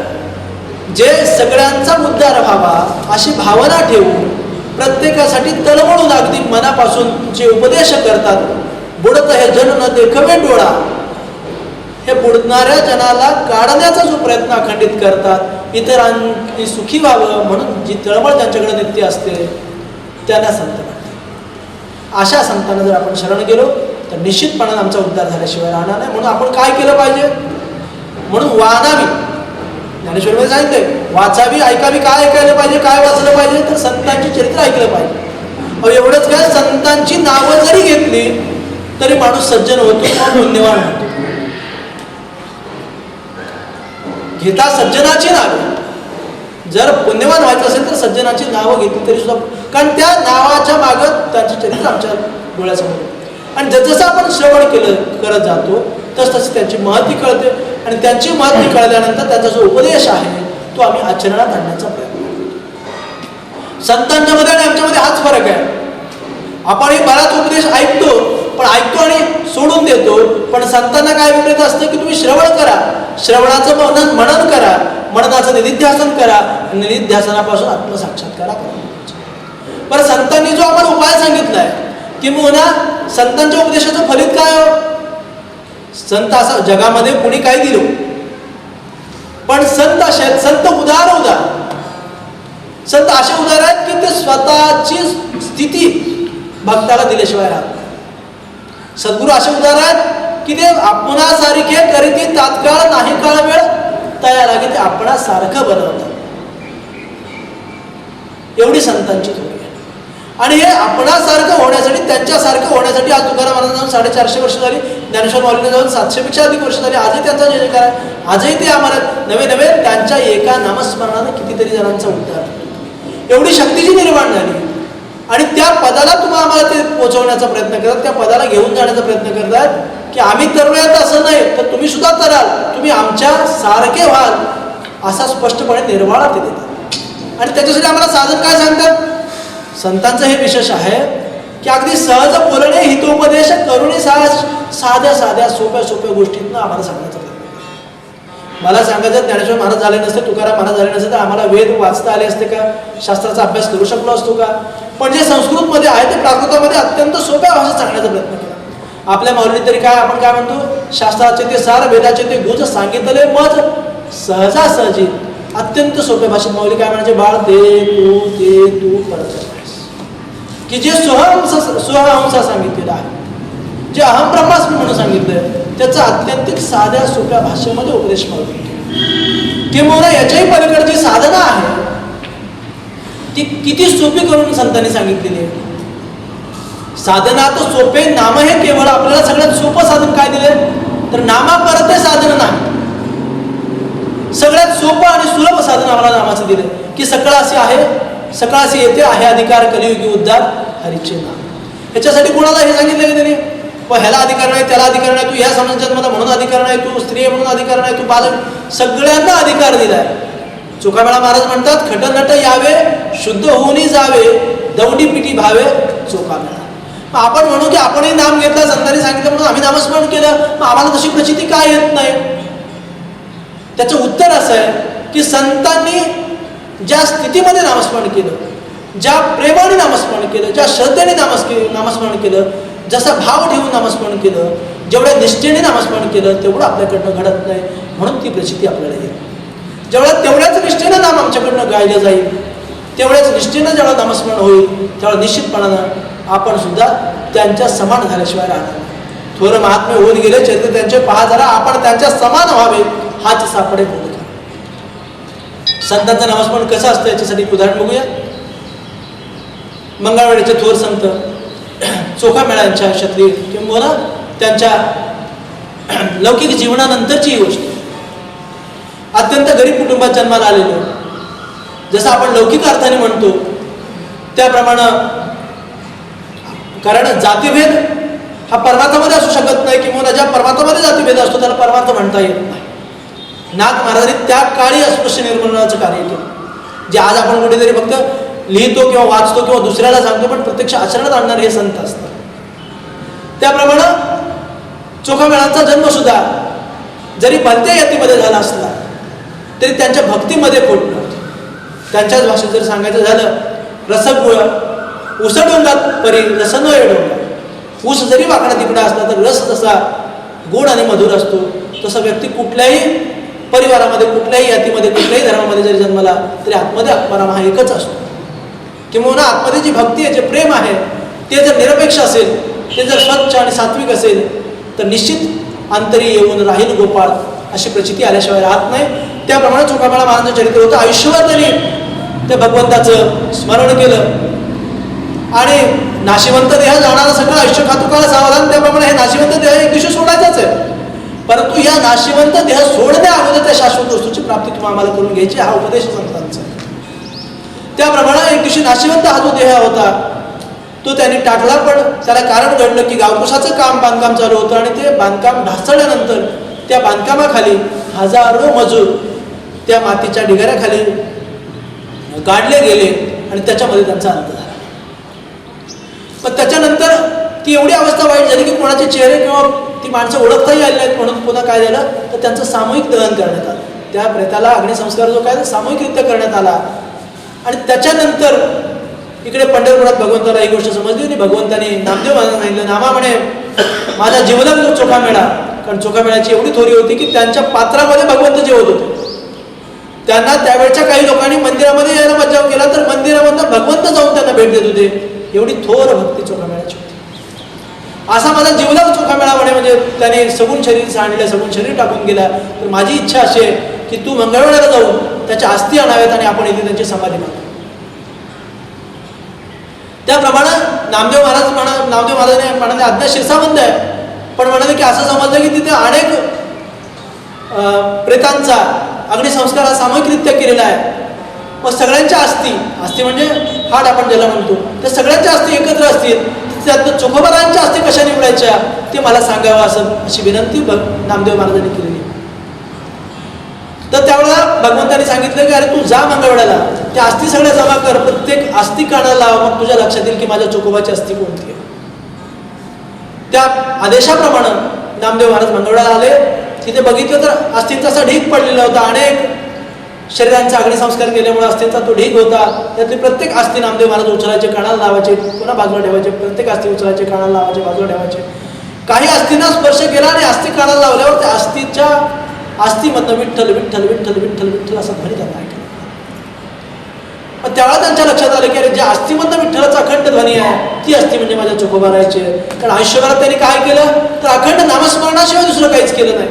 जे सगळ्यांचा उद्धार व्हावा अशी भावना ठेवून प्रत्येकासाठी तळमळून अगदी मनापासून जे उपदेश करतात, बुडत हे जन न देखवे डोळा, हे बुडणाऱ्या जनाला काढण्याचा जो प्रयत्न अखंडित करतात, इतरांनी सुखी व्हावं म्हणून जी तळमळ त्यांच्याकडे नित्य असते त्यांना संत म्हणतात. अशा संतांना जर आपण शरण गेलो तर निश्चितपणाने आमचा उद्धार झाल्याशिवाय राहणार नाही. म्हणून आपण काय केलं पाहिजे, म्हणून वानावी ज्ञानेश्वरीमध्ये सांगितले वाचावी ऐकावी. काय ऐकायला पाहिजे, काय वाचलं पाहिजे तर संतांची चरित्र ऐकलं पाहिजे. एवढंच काय, संतांची नावं जरी घेतली तरी माणूस सज्जन होतो किंवा पुण्यवान होतो. घेता सज्जनाची नावे. जर पुण्यवान व्हायचं असेल तर सज्जनाची नावं घेतली तरी सुद्धा, कारण त्या नावाच्या मागं त्यांचं चरित्र आमच्या डोळ्यासमोर. आणि जसजसं आपण श्रवण करत जातो तसतशी त्यांची महती कळते. आणि त्यांची महती कळल्यानंतर त्यांचा जो उपदेश आहे तो आम्ही आचरणात आणण्याचा प्रयत्न करतो. संतांच्या मध्ये आणि आमच्यामध्ये हाच फरक आहे. आपण हे बराच उपदेश ऐकतो, पण ऐकतो आणि सोडून देतो. पण संतांना काय विपरीत असतं की तुम्ही श्रवण करा, श्रवणाचं मनन करा, मननाचं निधिध्यासन करा, निधिध्यासनापासून आत्मसाक्षात्कार करा. बरं, संतांनी जो आम्हाला उपाय सांगितलाय किंवा संतांच्या उपदेशाचं फलित काय हो? संत असं जगामध्ये कुणी काय दिलो, पण संत असे आहेत, संत उदार संत असे उदार आहेत की ते स्वतःची स्थिती भक्ताला दिल्याशिवाय राहत नाही. सद्गुरू असे उदार आहेत की ते आपणासारखे करीती तात्काळ नाही काळ वेळ तया लागे, ते आपणासारखं बनवतात. एवढी संतांची थोडी आहे. आणि हे आपणासारखं होण्यासाठी, त्यांच्यासारखं होण्यासाठी आज तुकाराम महाराजांना जाऊन 450 वर्ष झाली, ज्ञानेश्वर माऊलींना जाऊन 700 पेक्षा अधिक वर्ष झाली. आजही त्यांचा जय जयकार आहे. आजही ते आम्हाला नवे नवे त्यांच्या एका नामस्मरणाने कितीतरी जणांचा उद्धार, एवढी शक्तीची निर्माण झाली. आणि त्या पदाला तुम्हाला आम्हाला ते पोहोचवण्याचा प्रयत्न करतात, त्या पदाला घेऊन जाण्याचा प्रयत्न करतात की आम्ही तरुयात असं नाही तर तुम्ही सुद्धा तराल, तुम्ही आमच्या सारखे व्हाल, असा स्पष्टपणे निर्वाळा ते देतात. आणि त्याच्यासाठी आम्हाला साधन काय सांगतात? संतांचं हे विशेष आहे की अगदी सहज बोलणे, हितोपदेश करुणी साध्या साध्या सोप्या सोप्या गोष्टींना आम्हाला सांगण्याचा प्रयत्न करतात. मला सांगायचं, ज्ञानेश्वर महाराज झाले नसते, तुकाराम महाराज झाले नसते तर आम्हाला वेद वाचता आले असते का? शास्त्राचा अभ्यास करू शकलो असतो का? पण जे संस्कृतमध्ये आहे ते प्राकृतामध्ये अत्यंत सोप्या भाषेत सांगण्याचा प्रयत्न केला. आपल्या माऊलीने तरी काय, आपण काय म्हणतो, शास्त्राचे ते सार, वेदाचे ते गुज सांगितले मज सहजासहजी अत्यंत सोप्या भाषेत माऊली काय म्हणायचे? बाळ दे तू परत, की जे स्वहंसा सांगितलेलं आहे, जे अहम ब्रह्मास्मी म्हणून सांगितलंय, त्याचा अत्यंतिक साध्या सोप्या भाषेमध्ये उपदेश माऊली किंवा याच्याही पलीकडे जी साधना आहे ती किती सोपी करून संतांनी सांगितलेली आहे. साधना तर सोपे, नाम हे केवळ. आपल्याला सगळ्यात सोपं साधन काय दिले तर नामा परते साधन नाही. सगळ्यात सोपं आणि सुलभ साधन आम्हाला नामाचं दिले की सकाळाशी आहे, सकाळाशी येते आहे अधिकार कलियुगी उद्धार हरीचे नाम. ह्याच्यासाठी कोणाला हे सांगितलं की त्यांनी ह्याला अधिकार नाही, त्याला अधिकार नाही, तू ह्या समाजात म्हणून अधिकार नाही, तू स्त्री म्हणून अधिकार नाही, तू बालक, सगळ्यांना अधिकार दिलाय. चोखामेळा महाराज म्हणतात, खटनट यावे शुद्ध होऊन जावे, दौडी पिटी भावे चोखामेळा. आपण म्हणू की आपणही नाम घेतलं, संतांनी सांगितलं म्हणून आम्ही नामस्मरण केलं, मग आम्हाला तशी प्रचिती काय येत नाही? त्याचं उत्तर असं आहे की संतांनी ज्या स्थितीमध्ये नामस्मरण केलं, ज्या प्रेमाने नामस्मरण केलं, ज्या श्रद्धेने नामस्मरण केलं, जसा भाव ठेवून नामस्मरण केलं, जेवढ्या निष्ठेने नामस्मरण केलं तेवढं आपल्याकडनं घडत नाही, म्हणून ती प्रचिती आपल्याला येईल. तेवढ्याच निष्ठेनं नाम आमच्याकडनं गायलं जाईल, तेवढ्याच निष्ठेनं जेव्हा नामस्मरण होईल तेव्हा निश्चितपणानं आपण सुद्धा त्यांच्या समान झाल्याशिवाय राहणार. थोर महात्मे होऊन गेले, चरित्र त्यांचे पहा जरा, आपण त्यांच्या समान व्हावे हाच सापडे बोलत. संतांचं नामस्मरण कसं असतं याच्यासाठी उदाहरण बघूया. मंगळवेढ्याचे थोर संत चोखामेळ्यांच्या आयुष्यातली किंवा त्यांच्या लौकिक जीवनानंतरची ही गोष्ट. अत्यंत गरीब कुटुंबात जन्माला आलेलो, जसं आपण लौकिक अर्थाने म्हणतो त्याप्रमाणे, कारण जातीभेद हा परमार्थामध्ये असू शकत नाही किंवा ज्या परमार्थामध्ये जातीभेद असतो त्याला परमार्थ म्हणता येत नाही. नाथ महाराजांनी त्या काळी अस्पृश्य निर्मूलनाचं कार्य केलं, जे आज आपण कुठेतरी फक्त लिहितो किंवा वाचतो किंवा दुसऱ्याला सांगतो, पण प्रत्यक्ष आचरणात आणणारे हे संत असतात. त्याप्रमाणे चोखामेळांचा जन्म सुद्धा जरी भलत्या यातीमध्ये झाला असला तरी त्यांच्या भक्तीमध्ये खोट नव्हती. त्यांच्याच भाषेत जर सांगायचं झालं, रसगुळ उसडोंगात परी रस न एडोंगा. ऊस जरी वाकडा तिकडा असला तर रस जसा गोड आणि मधुर असतो, तसा व्यक्ती कुठल्याही परिवारामध्ये, कुठल्याही यातीमध्ये, कुठल्याही धर्मामध्ये जरी जन्मला तरी आतमध्ये आत्माराम हा एकच असतो. किंवा आतमध्ये जी भक्ती आहे, जे प्रेम आहे, ते जर निरपेक्ष असेल, ते जर स्वच्छ आणि सात्विक असेल तर निश्चित अंतरी येऊन राहील गोपाळ अशी प्रचिती आल्याशिवाय राहत नाही. त्याप्रमाणे चोखामेळा महाराजांचं चरित्र होतं. आयुष्यभर त्यांनी त्या भगवंताचं स्मरण केलं आणि नाशिवंत देह जाणारा सगळं आयुष्य खातो काळ सावधान, त्याप्रमाणे हे नाशिवंत देह एक दिवशी सोडायचाच आहे. परंतु या नाशिवंत देह सोडण्या अगोदर त्या शाश्वत वस्तूची प्राप्ती तुम्ही आम्हाला करून घ्यायची, हा उपदेश संतांचा. त्याप्रमाणे एक दिवशी नाशिवंत हा जो देह होता तो त्यांनी टाकला. पण त्याला कारण घडलं की गावकुशाचं बांधकाम चालू होतं आणि ते बांधकाम ढासळल्यानंतर त्या बांधकामाखाली हजारो मजूर त्या मातीच्या ढिगाऱ्याखाली गाडले गेले आणि त्याच्यामध्ये त्यांचा अंत झाला. पण त्याच्यानंतर ती एवढी अवस्था वाईट झाली की कोणाचे चेहरे किंवा ती माणसं ओळखताही आली नाहीत. म्हणून पुन्हा काय झालं तर त्यांचं सामूहिक दहन करण्यात आलं. त्या प्रेताला अग्निसंस्कार जो काय सामूहिकरित्या करण्यात आला. आणि त्याच्यानंतर इकडे पंढरपुरात भगवंताला ही गोष्ट समजली आणि भगवंताने नामदेव महाराजांना सांगितलं, नामा म्हणे माझा जीवनात जो चोखा मेळा, कारण चोखा मेळाची एवढी थोरी होती की त्यांच्या पात्रामध्ये भगवंत जेवत होते. त्यांना त्यावेळच्या काही लोकांनी मंदिरामध्ये यायला मज्जाव केला तर मंदिरामधनं भगवंत जाऊन त्यांना भेट देत होते. एवढी थोर भक्ती चोखा मेळाची होती. असा माझा जीवनात चोखा मेळा म्हणे म्हणजे त्याने सगुण शरीर सांडलं, सगुण शरीर टाकून गेला. तर माझी इच्छा अशी आहे की तू मंगळवेळाला जाऊन त्याच्या अस्थी आणाव्यात आणि आपण इथे त्यांची समाधी बांधू. त्याप्रमाणे नामदेव महाराजांनी म्हणाले अज्ञा शिरसावंत आहे, पण म्हणाले की असं समजलं की तिथे अनेक प्रेतांचा अग्निसंस्कार हा सामूहिकरित्या केलेला आहे. मग सगळ्यांच्या अस्थी म्हणजे हाड आपण ज्याला म्हणतो, त्या सगळ्यांच्या अस्थी एकत्र असतील, त्यातनं चोखोबारांच्या अस्थी कशा निवडायच्या ते मला सांगावं अशी विनंती नामदेव महाराजांनी केलेली. तर त्यावेळेला भगवंतांनी सांगितलं की अरे तू जा मंगळवेळाला, त्या अस्थी सगळ्या जमा कर, प्रत्येक अस्थी काढायला लाव, मग तुझ्या लक्षात येईल की माझ्या चोखोबाची अस्थी कोणती आहे. त्या आदेशाप्रमाणे नामदेव महाराज मंगळवेळाला आले. तिथे बघितलं तर अस्थींचा असा ढीग पडलेला होता. अनेक शरीरांचा अग्निसंस्कार केल्यामुळे अस्थींचा तो ढीग होता. त्यातली प्रत्येक अस्थी नामदेव महाराज उचलायचे, कानाला लावायचे, पुन्हा बाजूला ठेवायचे. प्रत्येक अस्थी उचलायचे, कानाला लावायचे, बाजूला ठेवायचे. काही अस्थींना स्पर्श केला आणि अस्थी कानाला लावल्यावर त्या अस्थीमधनं विठ्ठल विठ्ठल विठ्ठल विठ्ठल विठ्ठल असा ध्वनी त्यांना ऐकला. पण त्यावेळेला त्यांच्या लक्षात आलं की अरे ज्या अस्थीमधनं विठ्ठलाचा अखंड ध्वनी आहे ती अस्थी म्हणजे माझ्या चोखोबारायची आहे. कारण आयुष्यभरात त्यांनी काय केलं तर अखंड नामस्मरणाशिवाय दुसरं काहीच केलं नाही.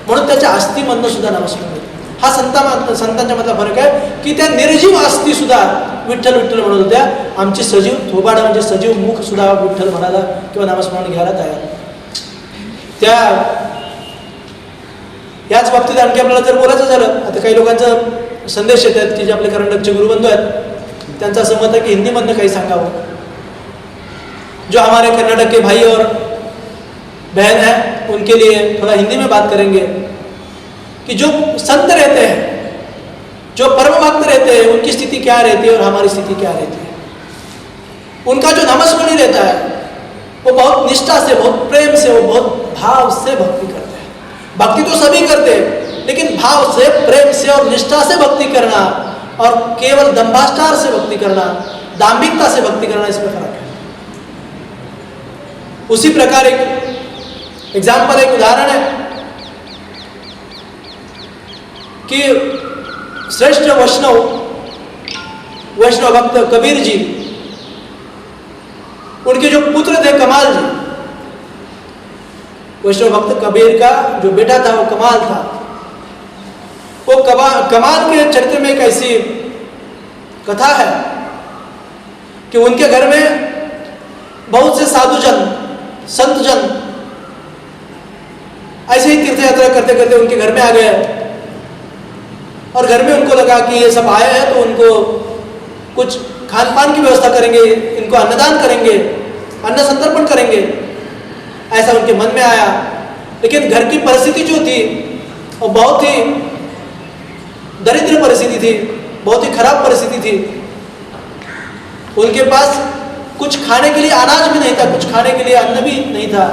म्हणून त्याच्या अस्थीमधनं सुद्धा नामस्मरण. हा संतांच्या मधला फरक आहे की त्या निर्जीव अस्थी सुद्धा विठ्ठल विठ्ठल म्हणत होत्या. आमची सजीव थोबाड म्हणजे सजीव मुख सुद्धा विठ्ठल म्हणायला किंवा नामस्मरण घ्यायला तयार. त्या याच बाबतीत आणखी आपल्याला जर बोलायचं झालं, आता काही लोकांचा संदेश येत आहेत की जे आपले कर्नाटकचे गुरुबंधू आहेत त्यांचं असं मत आहे की हिंदीमधनं काही सांगावं. जो हमारे कर्नाटक के भाई और बहन हैं उनके लिए थोड़ा हिंदी में बात करेंगे कि जो संत रहते हैं, जो परम भक्त रहते हैं, उनकी स्थिति क्या रहती है और हमारी स्थिति क्या रहती है. उनका जो नामस्मरण रहता है वो बहुत निष्ठा से, बहुत प्रेम से, वो बहुत भाव से भक्ति करते हैं. भक्ति तो सभी करते हैं लेकिन भाव से, प्रेम से और निष्ठा से भक्ति करना और केवल दंभाष्टार से भक्ति करना, दाम्भिकता से भक्ति करना, इसमें फर्क है. उसी प्रकार एक एग्जाम्पल, एक उदाहरण है कि श्रेष्ठ वैष्णव भक्त कबीर जी, उनके जो पुत्र थे कमाल जी, वैष्णव भक्त कबीर का जो बेटा था वो कमाल था. वो कमाल के चरित्र में एक ऐसी कथा है कि उनके घर में बहुत से साधुजन, संतजन ऐसे ही तीर्थ यात्रा करते करते उनके घर में आ गए और घर में उनको लगा कि ये सब आए हैं तो उनको कुछ खान पान की व्यवस्था करेंगे, इनको अन्नदान करेंगे, अन्न संतर्पण करेंगे, ऐसा उनके मन में आया. लेकिन घर की परिस्थिति जो थी वो बहुत ही दरिद्र परिस्थिति थी, बहुत ही खराब परिस्थिति थी. उनके पास कुछ खाने के लिए अनाज भी नहीं था, कुछ खाने के लिए अन्न भी नहीं था.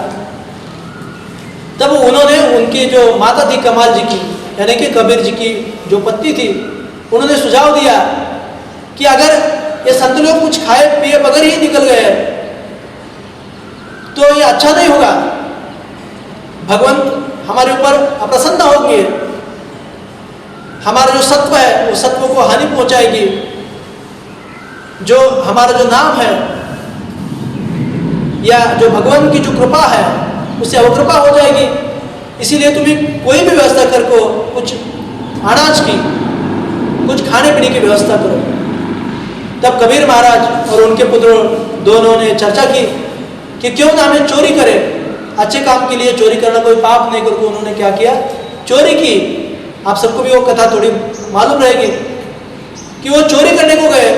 तब उन्होंने उनकी जो माता थी कमाल जी की, यानी कि कबीर जी की जो पत्नी थी, उन्होंने सुझाव दिया कि अगर ये संत लोग कुछ खाए पिए बगैर ही निकल गए तो ये अच्छा नहीं होगा. भगवंत हमारे ऊपर अप्रसन्न होंगे, हमारा जो सत्व है वो सत्व को हानि पहुंचाएगी, जो हमारा जो नाम है या जो भगवान की जो कृपा है उससे अवकृपा हो जाएगी. इसीलिए तुम्हें कोई भी व्यवस्था कर को कुछ अनाज की, कुछ खाने पीने की व्यवस्था करो. तब कबीर महाराज और उनके पुत्र दोनों ने चर्चा की कि क्यों ना हमें चोरी करें, अच्छे काम के लिए चोरी करना कोई पाप नहीं करके उन्होंने क्या किया, चोरी की। आप सबको भी वो कथा थोड़ी मालूम रहेगी कि वो चोरी करने को गए,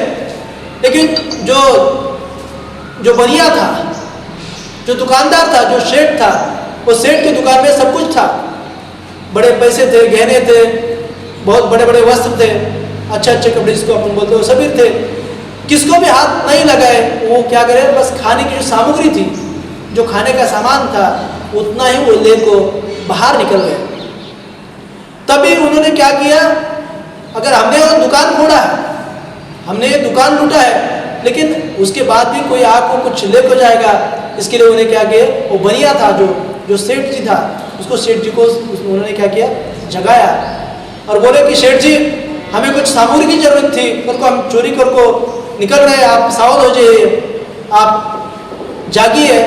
लेकिन जो बनिया था, जो दुकानदार था, जो सेठ था, वो सेठ की दुकान में सब कुछ था, बड़े पैसे थे, गहने थे, बहुत बड़े बड़े वस्त्र थे, अच्छे अच्छे कपड़े जिसको अपन बोलते हैं वो सभी थे। किसको भी हाथ नहीं लगाए, वो क्या करे, बस खाने की जो सामग्री थी, जो खाने का सामान था, उतना ही वो लेको बाहर निकल गए। तभी उन्होंने क्या किया, अगर हमने वो दुकान फोड़ा है, हमने ये दुकान लूटा है, लेकिन उसके बाद भी कोई आपको कुछ ले को जाएगा, इसके लिए उन्हें क्या किया, वो बनिया था जो सेठ जी था, उसको सेठ जी को उन्होंने क्या किया, जगाया और बोले कि सेठ जी हमें कुछ सामग्री की जरूरत थी, पर को हम चोरी कर को निकल रहे हैं, आप सावध हो जाइए, आप जागिए,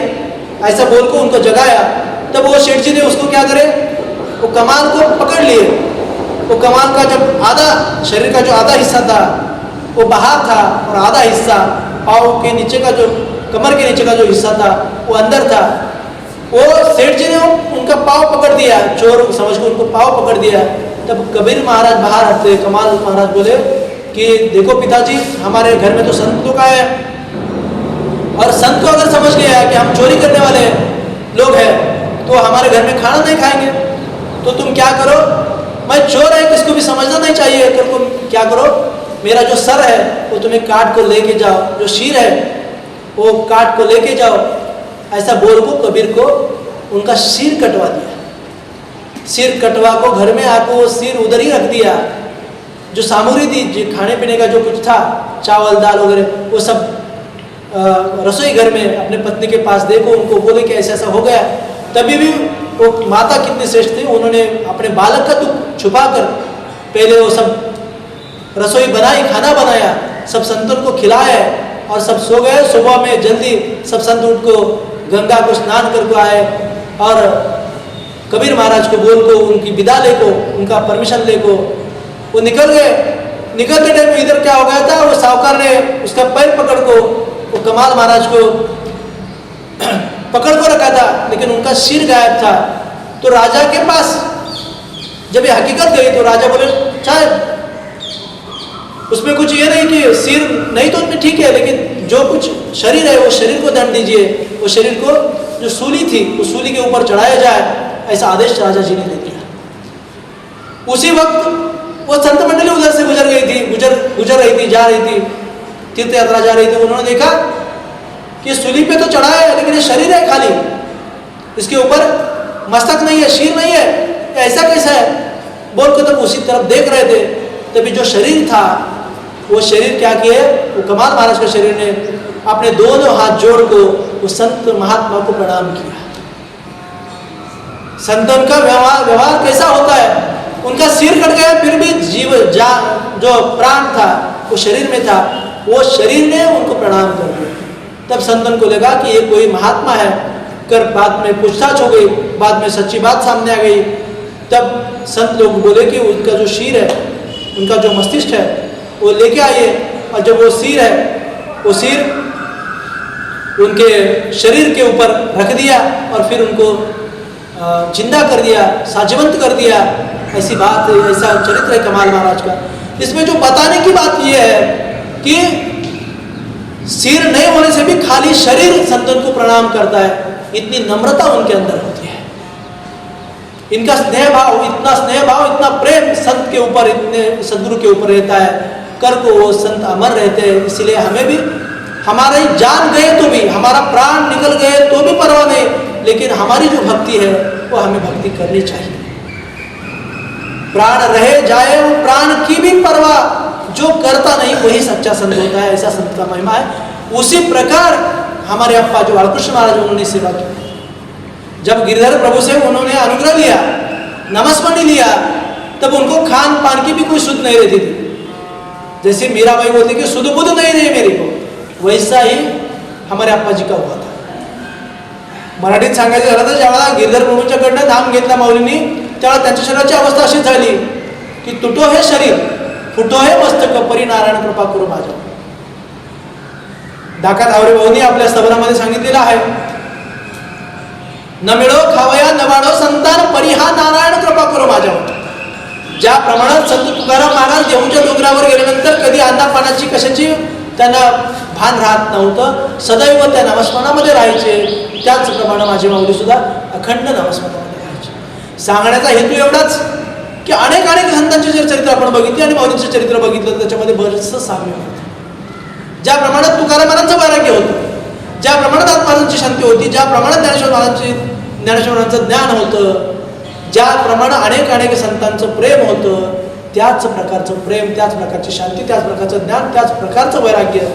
ऐसा बोल को उनको जगाया। तब वो सेठ जी ने उसको क्या करे, वो कमाल को पकड़ लिए। वो कमाल का जब आधा शरीर का जो आधा हिस्सा था वो बाहर था और आधा हिस्सा पाँव के नीचे का जो कमर के नीचे का जो हिस्सा था वो अंदर था। वो सेठ जी ने उनका पाँव पकड़ दिया, चोर समझ को उनको पाँव पकड़ दिया। तब कबीर महाराज बाहर आते, कमाल महाराज बोले कि देखो पिताजी, हमारे घर में तो संत लोग आए और संत को अगर समझ गया कि हम चोरी करने वाले लोग हैं तो हमारे घर में खाना नहीं खाएंगे, तो तुम क्या करो, मैं चोर है किसको भी समझना नहीं चाहिए, तो तुम क्या करो, मेरा जो सर है वो तुम्हें काट को लेके जाओ, जो शीर है वो काट को लेके जाओ। ऐसा बोल को कबीर को उनका सिर कटवा दिया। सिर कटवा को घर में आको वो सिर उधर ही रख दिया। जो सामग्री थी, जो खाने पीने का जो कुछ था, चावल दाल वगैरह, वो सब रसोई घर में अपने पत्नी के पास देखो, उनको बोले कि ऐसा ऐसा हो गया। तभी भी वो माता कितनी श्रेष्ठ थी, उन्होंने अपने बालक का दुख छुपा कर पहले वो सब रसोई बनाई, खाना बनाया, सब संतों को खिलाया और सब सो गए। सुबह में जल्दी सब संत उठ को गंगा को स्नान करके आए और कबीर महाराज को बोल को उनकी विदा ले को, उनका परमिशन ले को वो निकल गए। निकलते टाइम इधर क्या हो गया था, वो साहूकार ने उसका पैर पकड़ को वो कमाल महाराज को पकड़ को रखा था, लेकिन उनका सिर गायब था। तो राजा के पास जब ये हकीकत गई तो राजा बोले, शायद उसमें कुछ ये नहीं कि सिर नहीं तो उसमें ठीक है, लेकिन जो कुछ शरीर है वो शरीर को दंड दीजिए, वो शरीर को जो सूली थी उस सूली के ऊपर चढ़ाया जाए, ऐसा आदेश राजा जी ने दे दिया। उसी वक्त वो संत मंडली उधर से गुजर गई थी, गुजर रही थी, जा रही थी, तीर्थ यात्रा जा रही थी। उन्होंने देखा कि सूली पे तो चढ़ा है लेकिन ये शरीर है खाली, इसके ऊपर मस्तक नहीं है, शीर नहीं है, ऐसा कैसा है बोल को तब उसी तरफ देख रहे थे। तभी जो शरीर था वो शरीर क्या किए, वो कमाल महाराज के शरीर ने अपने दोनों हाथ जोड़ को वो संत महात्मा को प्रणाम किया। संतों का व्यवहार कैसा होता है, उनका सिर कट गया फिर भी जीव जो प्राण था वो शरीर में था, वो शरीर ने उनको प्रणाम कर दिया। तब संतन को लगा कि ये कोई महात्मा है, कर बाद में पूछताछ हो गई, बाद में सच्ची बात सामने आ गई। तब संत लोग बोले कि उनका जो शीर है, उनका जो मस्तिष्क है वो लेके आइए। और जब वो सिर है, वो सिर उनके शरीर के ऊपर रख दिया और फिर उनको जिंदा कर दिया, साजीवंत कर दिया। ऐसी बात, ऐसा चरित्र है कमाल महाराज का। इसमें जो बताने की बात यह है कि सिर नहीं होने से भी खाली शरीर संतन को प्रणाम करता है, इतनी नम्रता उनके अंदर होती है, इनका स्नेह भाव, इतना स्नेह भाव, इतना प्रेम संत के ऊपर, इतने सदगुरु के ऊपर रहता है, कर को वो संत अमर रहते हैं। इसलिए हमें भी, हमारी जान गए तो भी, हमारा प्राण निकल गए तो भी परवाह नहीं, लेकिन हमारी जो भक्ति है वो हमें भक्ति करनी चाहिए। प्राण रहे जाए वो प्राण की भी परवाह जो करता नहीं वही सच्चा संत होता है, ऐसा संत का महिमा है। उसी प्रकार हमारे अप्पा जो बालकृष्ण महाराज, उन्होंने सेवा की। जब गिरधर प्रभु से उन्होंने अनुग्रह लिया, नमस्मणी लिया, तब उनको खान पान की भी कोई सुध नहीं रहती थी। जैसे मीराबाई बोलती कि सुध बुध नहीं रही मेरी को, वैसा ही हमारे अप्पा जी का हुआ था। मराठीत सांगायचं झालं तर जेव्हा गिरधर प्रभूंच्याकडनं नाम घेतला माऊलींनी, तेव्हा त्यांच्या शरीराची अवस्था अशी झाली की तुटो हे शरीर, फुटो हे मस्तक, परी नारायण कृपा करू माझ्या। दाका धावरे भाऊनी आपल्या स्तवनामध्ये सांगितलेलं आहे, न मिळो खावया न वाढो संतान परिहा नारायण कृपा करो माझ्यावर. ज्या प्रमाणात संत तुकाराम महाराज देहूच्या डोंगरावर गेल्यानंतर कधी अन्नपानाची कशाची त्यांना भान राहत नव्हतं, सदैव त्या नामस्मरणामध्ये राहायचे. त्याचप्रमाणे माझी माऊली सुद्धा अखंड नामस्मरणामध्ये राहायची. सांगण्याचा हेतू एवढाच की अनेक संतांचे जे चरित्र आपण बघितले आणि माऊलींचे चरित्र बघितलं, त्याच्यामध्ये बरंचसं साम्य होतं. ज्या प्रमाणात तुकाराम महाराजांचं वैराग्य होतं, ज्या प्रमाणात आत्महरांची शांती होती, ज्या प्रमाणात ज्ञानेश्वरांचं ज्ञान होतं, ज्याप्रमाणे अनेक संतांचं प्रेम होतं, त्याच प्रकारचं प्रेम, त्याच प्रकारची शांती, त्याच प्रकारचं ज्ञान, त्याच प्रकारचं वैराग्य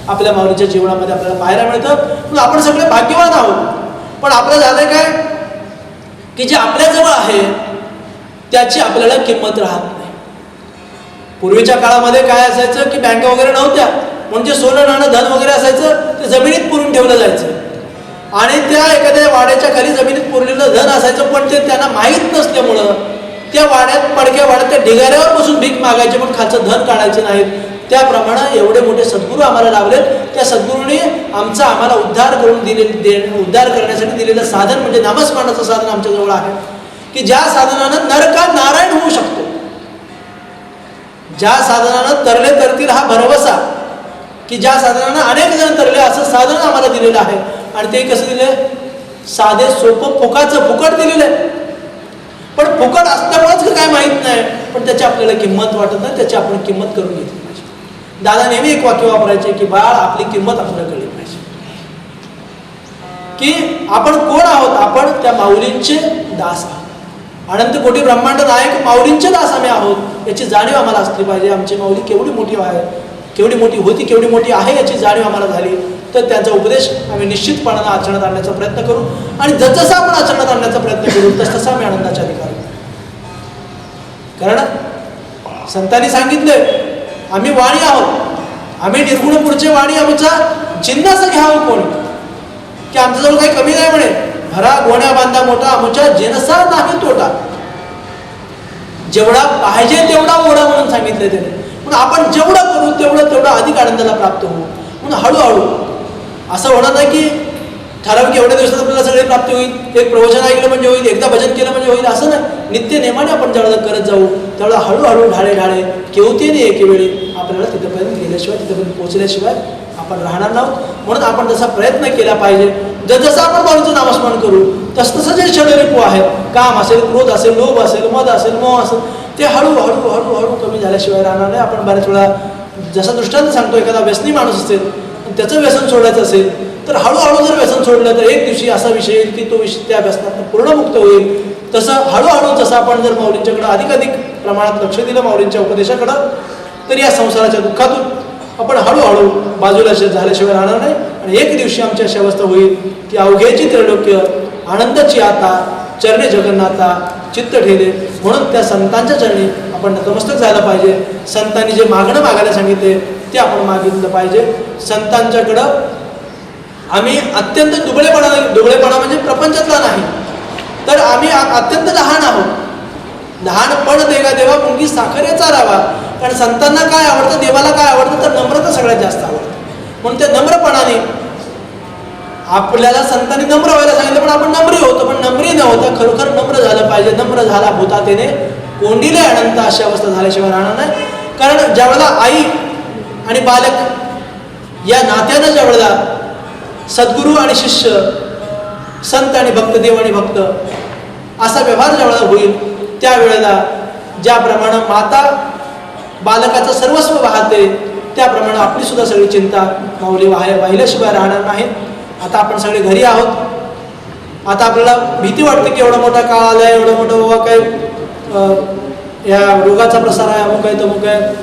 आपल्या माऊलीच्या जीवनामध्ये आपल्याला पाहायला मिळतं. म्हणून आपण सगळे भाग्यवान आहोत. पण आपलं झालंय काय की जे आपल्याजवळ आहे त्याची आपल्याला किंमत राहत नाही. पूर्वीच्या काळामध्ये काय असायचं की बँका वगैरे नव्हत्या, म्हणजे सोनं नाणं धन वगैरे असायचं ते जमिनीत पुरून ठेवलं जायचं आणि त्या एखाद्या वाड्याच्या खाली जमिनीत पुरलेलं धन असायचं, पण ते त्यांना माहीत नसल्यामुळं त्या वाड्यात पडक्या वाड्यात त्या ढिगाऱ्यावर बसून भीक मागायचे, पण खालचं धन काढायचं नाहीत. त्याप्रमाणे एवढे मोठे सद्गुरू आम्हाला लाभलेत. त्या सद्गुरूंनी आम्हाला उद्धार करून उद्धार करण्यासाठी दिलेलं साधन म्हणजे नामस्मरणाचं साधन आमच्याजवळ आहे, की ज्या साधनानं नरका नारायण होऊ शकतो. ज्या साधनानं तरले तरतील हा भरवसा, की ज्या साधनानं अनेक जण तरले असं साधन आम्हाला दिलेलं आहे. आणि ते कसं दिलं? साधे सोपं फुकट दिलेलं आहे. पण फुकट असल्यामुळेच काय माहीत नाही, पण त्याची आपल्याला किंमत वाटत नाही, त्याची आपण किंमत करून घेतली पाहिजे. दादा नेहमी एक वाक्य वापरायचे की बाळ आपली किंमत आपल्याला कळली पाहिजे, की आपण कोण आहोत. आपण त्या माऊलींचे दास आहोत. अनंत कोटी ब्रह्मांड नायक माऊलींचे दास आम्ही आहोत, याची जाणीव आम्हाला असली पाहिजे. आमची माऊली केवढी मोठी आहे, केवढी मोठी होती, केवढी मोठी आहे याची जाणीव आम्हाला झाली तर त्यांचा उपदेश आम्ही निश्चितपणानं आचरणात आणण्याचा प्रयत्न करू. आणि जसजसा आपण आचरणात आणण्याचा प्रयत्न करू तसतसा आम्ही आनंदाच्या अधिकारी. कारण संतांनी सांगितले आम्ही वाणी आहोत, आम्ही निर्गुण पुढचे वाणी आमचा जिन्नस घ्यावं कोणी, की आमच्याजवळ काही कमी नाही म्हणे. भरा गोण्या बांधा मोठा आमच्या जिनसा नाही तोटा. जेवढा पाहिजे तेवढा ओढा म्हणून सांगितले त्याने. म्हणून आपण जेवढं करू तेवढं अधिक आनंदाला प्राप्त होऊ. म्हणून हळूहळू असं होणार नाही की ठराविक एवढ्या दिवसात आपल्याला सगळे प्राप्ती होईल, एक प्रवचन ऐकलं म्हणजे होईल, एकदा भजन केलं म्हणजे होईल, असं नाही. नित्य नेमाने आपण ज्यावेळेला करत जाऊ त्यावेळेला हळूहळू ढाळे केवतेने एकेवेळी आपल्याला तिथपर्यंत गेल्याशिवाय, तिथपर्यंत पोहोचल्याशिवाय आपण राहणार नाहोत. म्हणून आपण तसा प्रयत्न केला पाहिजे. जसं आपण माऊलीचं नामस्मरण करू तसं जे षडरिपू आहेत, काम असेल, क्रोध असेल, लोभ असेल, मद असेल, मोह असेल, ते हळूहळू कमी झाल्याशिवाय राहणार नाही. आपण बऱ्याच वेळा जसा दृष्टांत सांगतो, एखादा व्यसनी माणूस असेल त्याचं व्यसन सोडायचं असेल तर हळूहळू जर व्यसन सोडलं तर एक दिवशी असा विषय येईल की तो विषय त्या व्यसनातून पूर्ण मुक्त होईल. तसं हळूहळू जसं आपण जर माऊलींच्याकडं अधिक प्रमाणात लक्ष दिलं, माऊलींच्या उपदेशाकडं, तर या संसाराच्या दुःखातून आपण हळूहळू बाजूला झाल्याशिवाय राहणार नाही. आणि एक दिवशी आमची अशी अवस्था होईल की अवघ्याची त्रैलोक्य आनंदाची आता चरणे जगन्नाथा चित्त ठेले. म्हणून त्या संतांच्या चरणी आपण नतमस्तक झालं पाहिजे. संतांनी जे मागायला सांगितले ते आपण मागितलं पाहिजे. संतांच्याकडं आम्ही अत्यंत दुबळेपणा म्हणजे प्रपंचातला नाही, तर आम्ही अत्यंत लहान आहोत. लहानपण देवा मुंगी साखर याचा राहावा. कारण संतांना काय आवडतं, देवाला काय आवडतं, तर नम्रता सगळ्यात जास्त आवडतं. म्हणून त्या नम्रपणाने आपल्याला संतांनी नम्र व्हायला सांगितलं, पण आपण नम्री होतो. पण नम्री न होता खरोखर नम्र झालं पाहिजे. नम्र झाला भूतातेने कोंडिले अनंत अशी अवस्था झाल्याशिवाय राहणार नाही. कारण ज्यावेळेला आई आणि बालक या नात्यानं ज्यावेळेला सद्गुरू आणि शिष्य, संत आणि भक्त, देव आणि भक्त असा व्यवहार ज्यावेळेला होईल त्यावेळेला ज्याप्रमाणे माता बालकाचं सर्वस्व वाहते त्याप्रमाणे आपली सुद्धा सगळी चिंता माऊली वाहिल्याशिवाय राहणार नाही. आता आपण सगळे घरी आहोत. आता आपल्याला भीती वाटते की एवढा मोठा काळ आलाय, एवढा मोठा बाबा काय या रोगाचा प्रसार आहे, अमुक आहे तमुक आहे.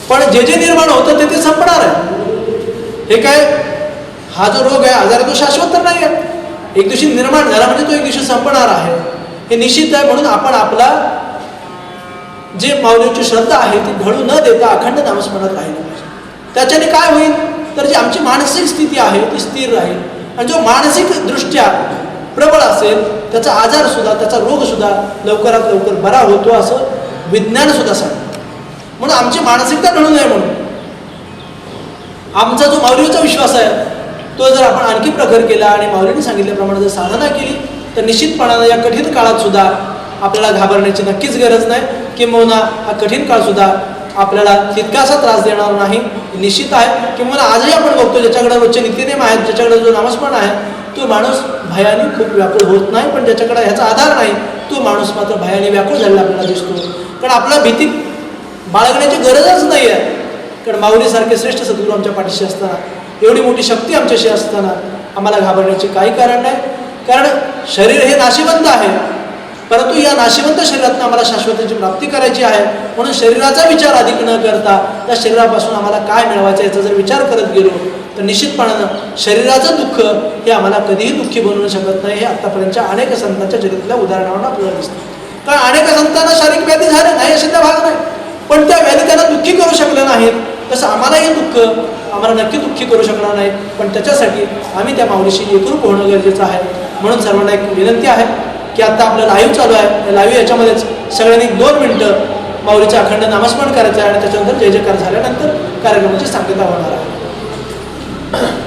पण जे निर्माण होतं ते संपणार आहे. हे काय हा जो रोग आहे, आजार तो शाश्वत तर नाही आहे. एक दिवशी निर्माण झाला म्हणजे तो एक दिवशी संपणार आहे, हे निश्चित आहे. म्हणून आपण आपला जे माऊलीची श्रद्धा आहे ती ढळू न देता अखंड नामस्मरणात राहिलं पाहिजे. त्याच्याने काय होईल तर जी आमची मानसिक स्थिती आहे ती स्थिर राहील. आणि जो मानसिक दृष्ट्या प्रबळ असेल त्याचा आजार सुद्धा, त्याचा रोग सुद्धा लवकरात लवकर बरा होतो असं विज्ञान सुद्धा सांगतं. म्हणून आमची मानसिकता ढळू नये म्हणून आमचा जो माऊलीचा विश्वास आहे तो जर आपण आणखी प्रखर केला आणि माऊलीने सांगितल्याप्रमाणे जर साधना केली तर निश्चितपणानं या कठीण काळात सुद्धा आपल्याला घाबरण्याची नक्कीच गरज नाही. किंबहुना हा कठीण काळ सुद्धा आपल्याला तितकासा त्रास देणार नाही निश्चित आहे. किंवा आजही आपण बघतो ज्याच्याकडे रोजचे नित्यनेम आहेत, ज्याच्याकडे जो नामस्मरण आहे, तो माणूस भयाने खूप व्याकुळ होत नाही. पण ज्याच्याकडे ह्याचा आधार नाही तो माणूस मात्र भयाने व्याकुळ झालेला आपल्याला दिसतो. कारण आपल्याला भीती बाळगण्याची गरजच नाही आहे. कारण माऊलीसारखे श्रेष्ठ सद्गुरू आमच्या पाठीशी असताना, एवढी मोठी शक्ती आमच्याशी असताना आम्हाला घाबरण्याचे काही कारण नाही. कारण शरीर हे नाशिवंत आहे, परंतु या नाशिवंत शरीरातून आम्हाला शाश्वतेची प्राप्ती करायची आहे. म्हणून शरीराचा विचार अधिक न करता त्या शरीरापासून आम्हाला काय मिळवायचं याचा जर विचार करत गेलो तर निश्चितपणानं शरीराचं दुःख हे आम्हाला कधीही दुःखी बनवू शकत नाही. हे आतापर्यंतच्या अनेक संतांच्या चरित्रातल्या उदाहरणावरून आपल्याला दिसतं. कारण अनेक संतांना शारीरिक व्याधी झाले नाही असे त्या भाग नाही, पण त्या व्याधी त्यांना दुःखी करू शकले नाहीत. तसं आम्हालाही दुःख आम्हाला नक्की दुःखी करू शकणार नाही. पण त्याच्यासाठी आम्ही त्या माऊलीशी एकरूप होणं गरजेचं आहे. म्हणून सर्वांना एक विनंती आहे की आता आपलं लाईव्ह चालू आहे, लाईव्ह याच्यामध्येच सगळ्यांनी 2 मिनिटं माऊलीचं अखंड नामस्मरण करायचं आहे आणि त्याच्यानंतर जय जयकार झाल्यानंतर कार्यक्रमाची सांगता होणार आहे.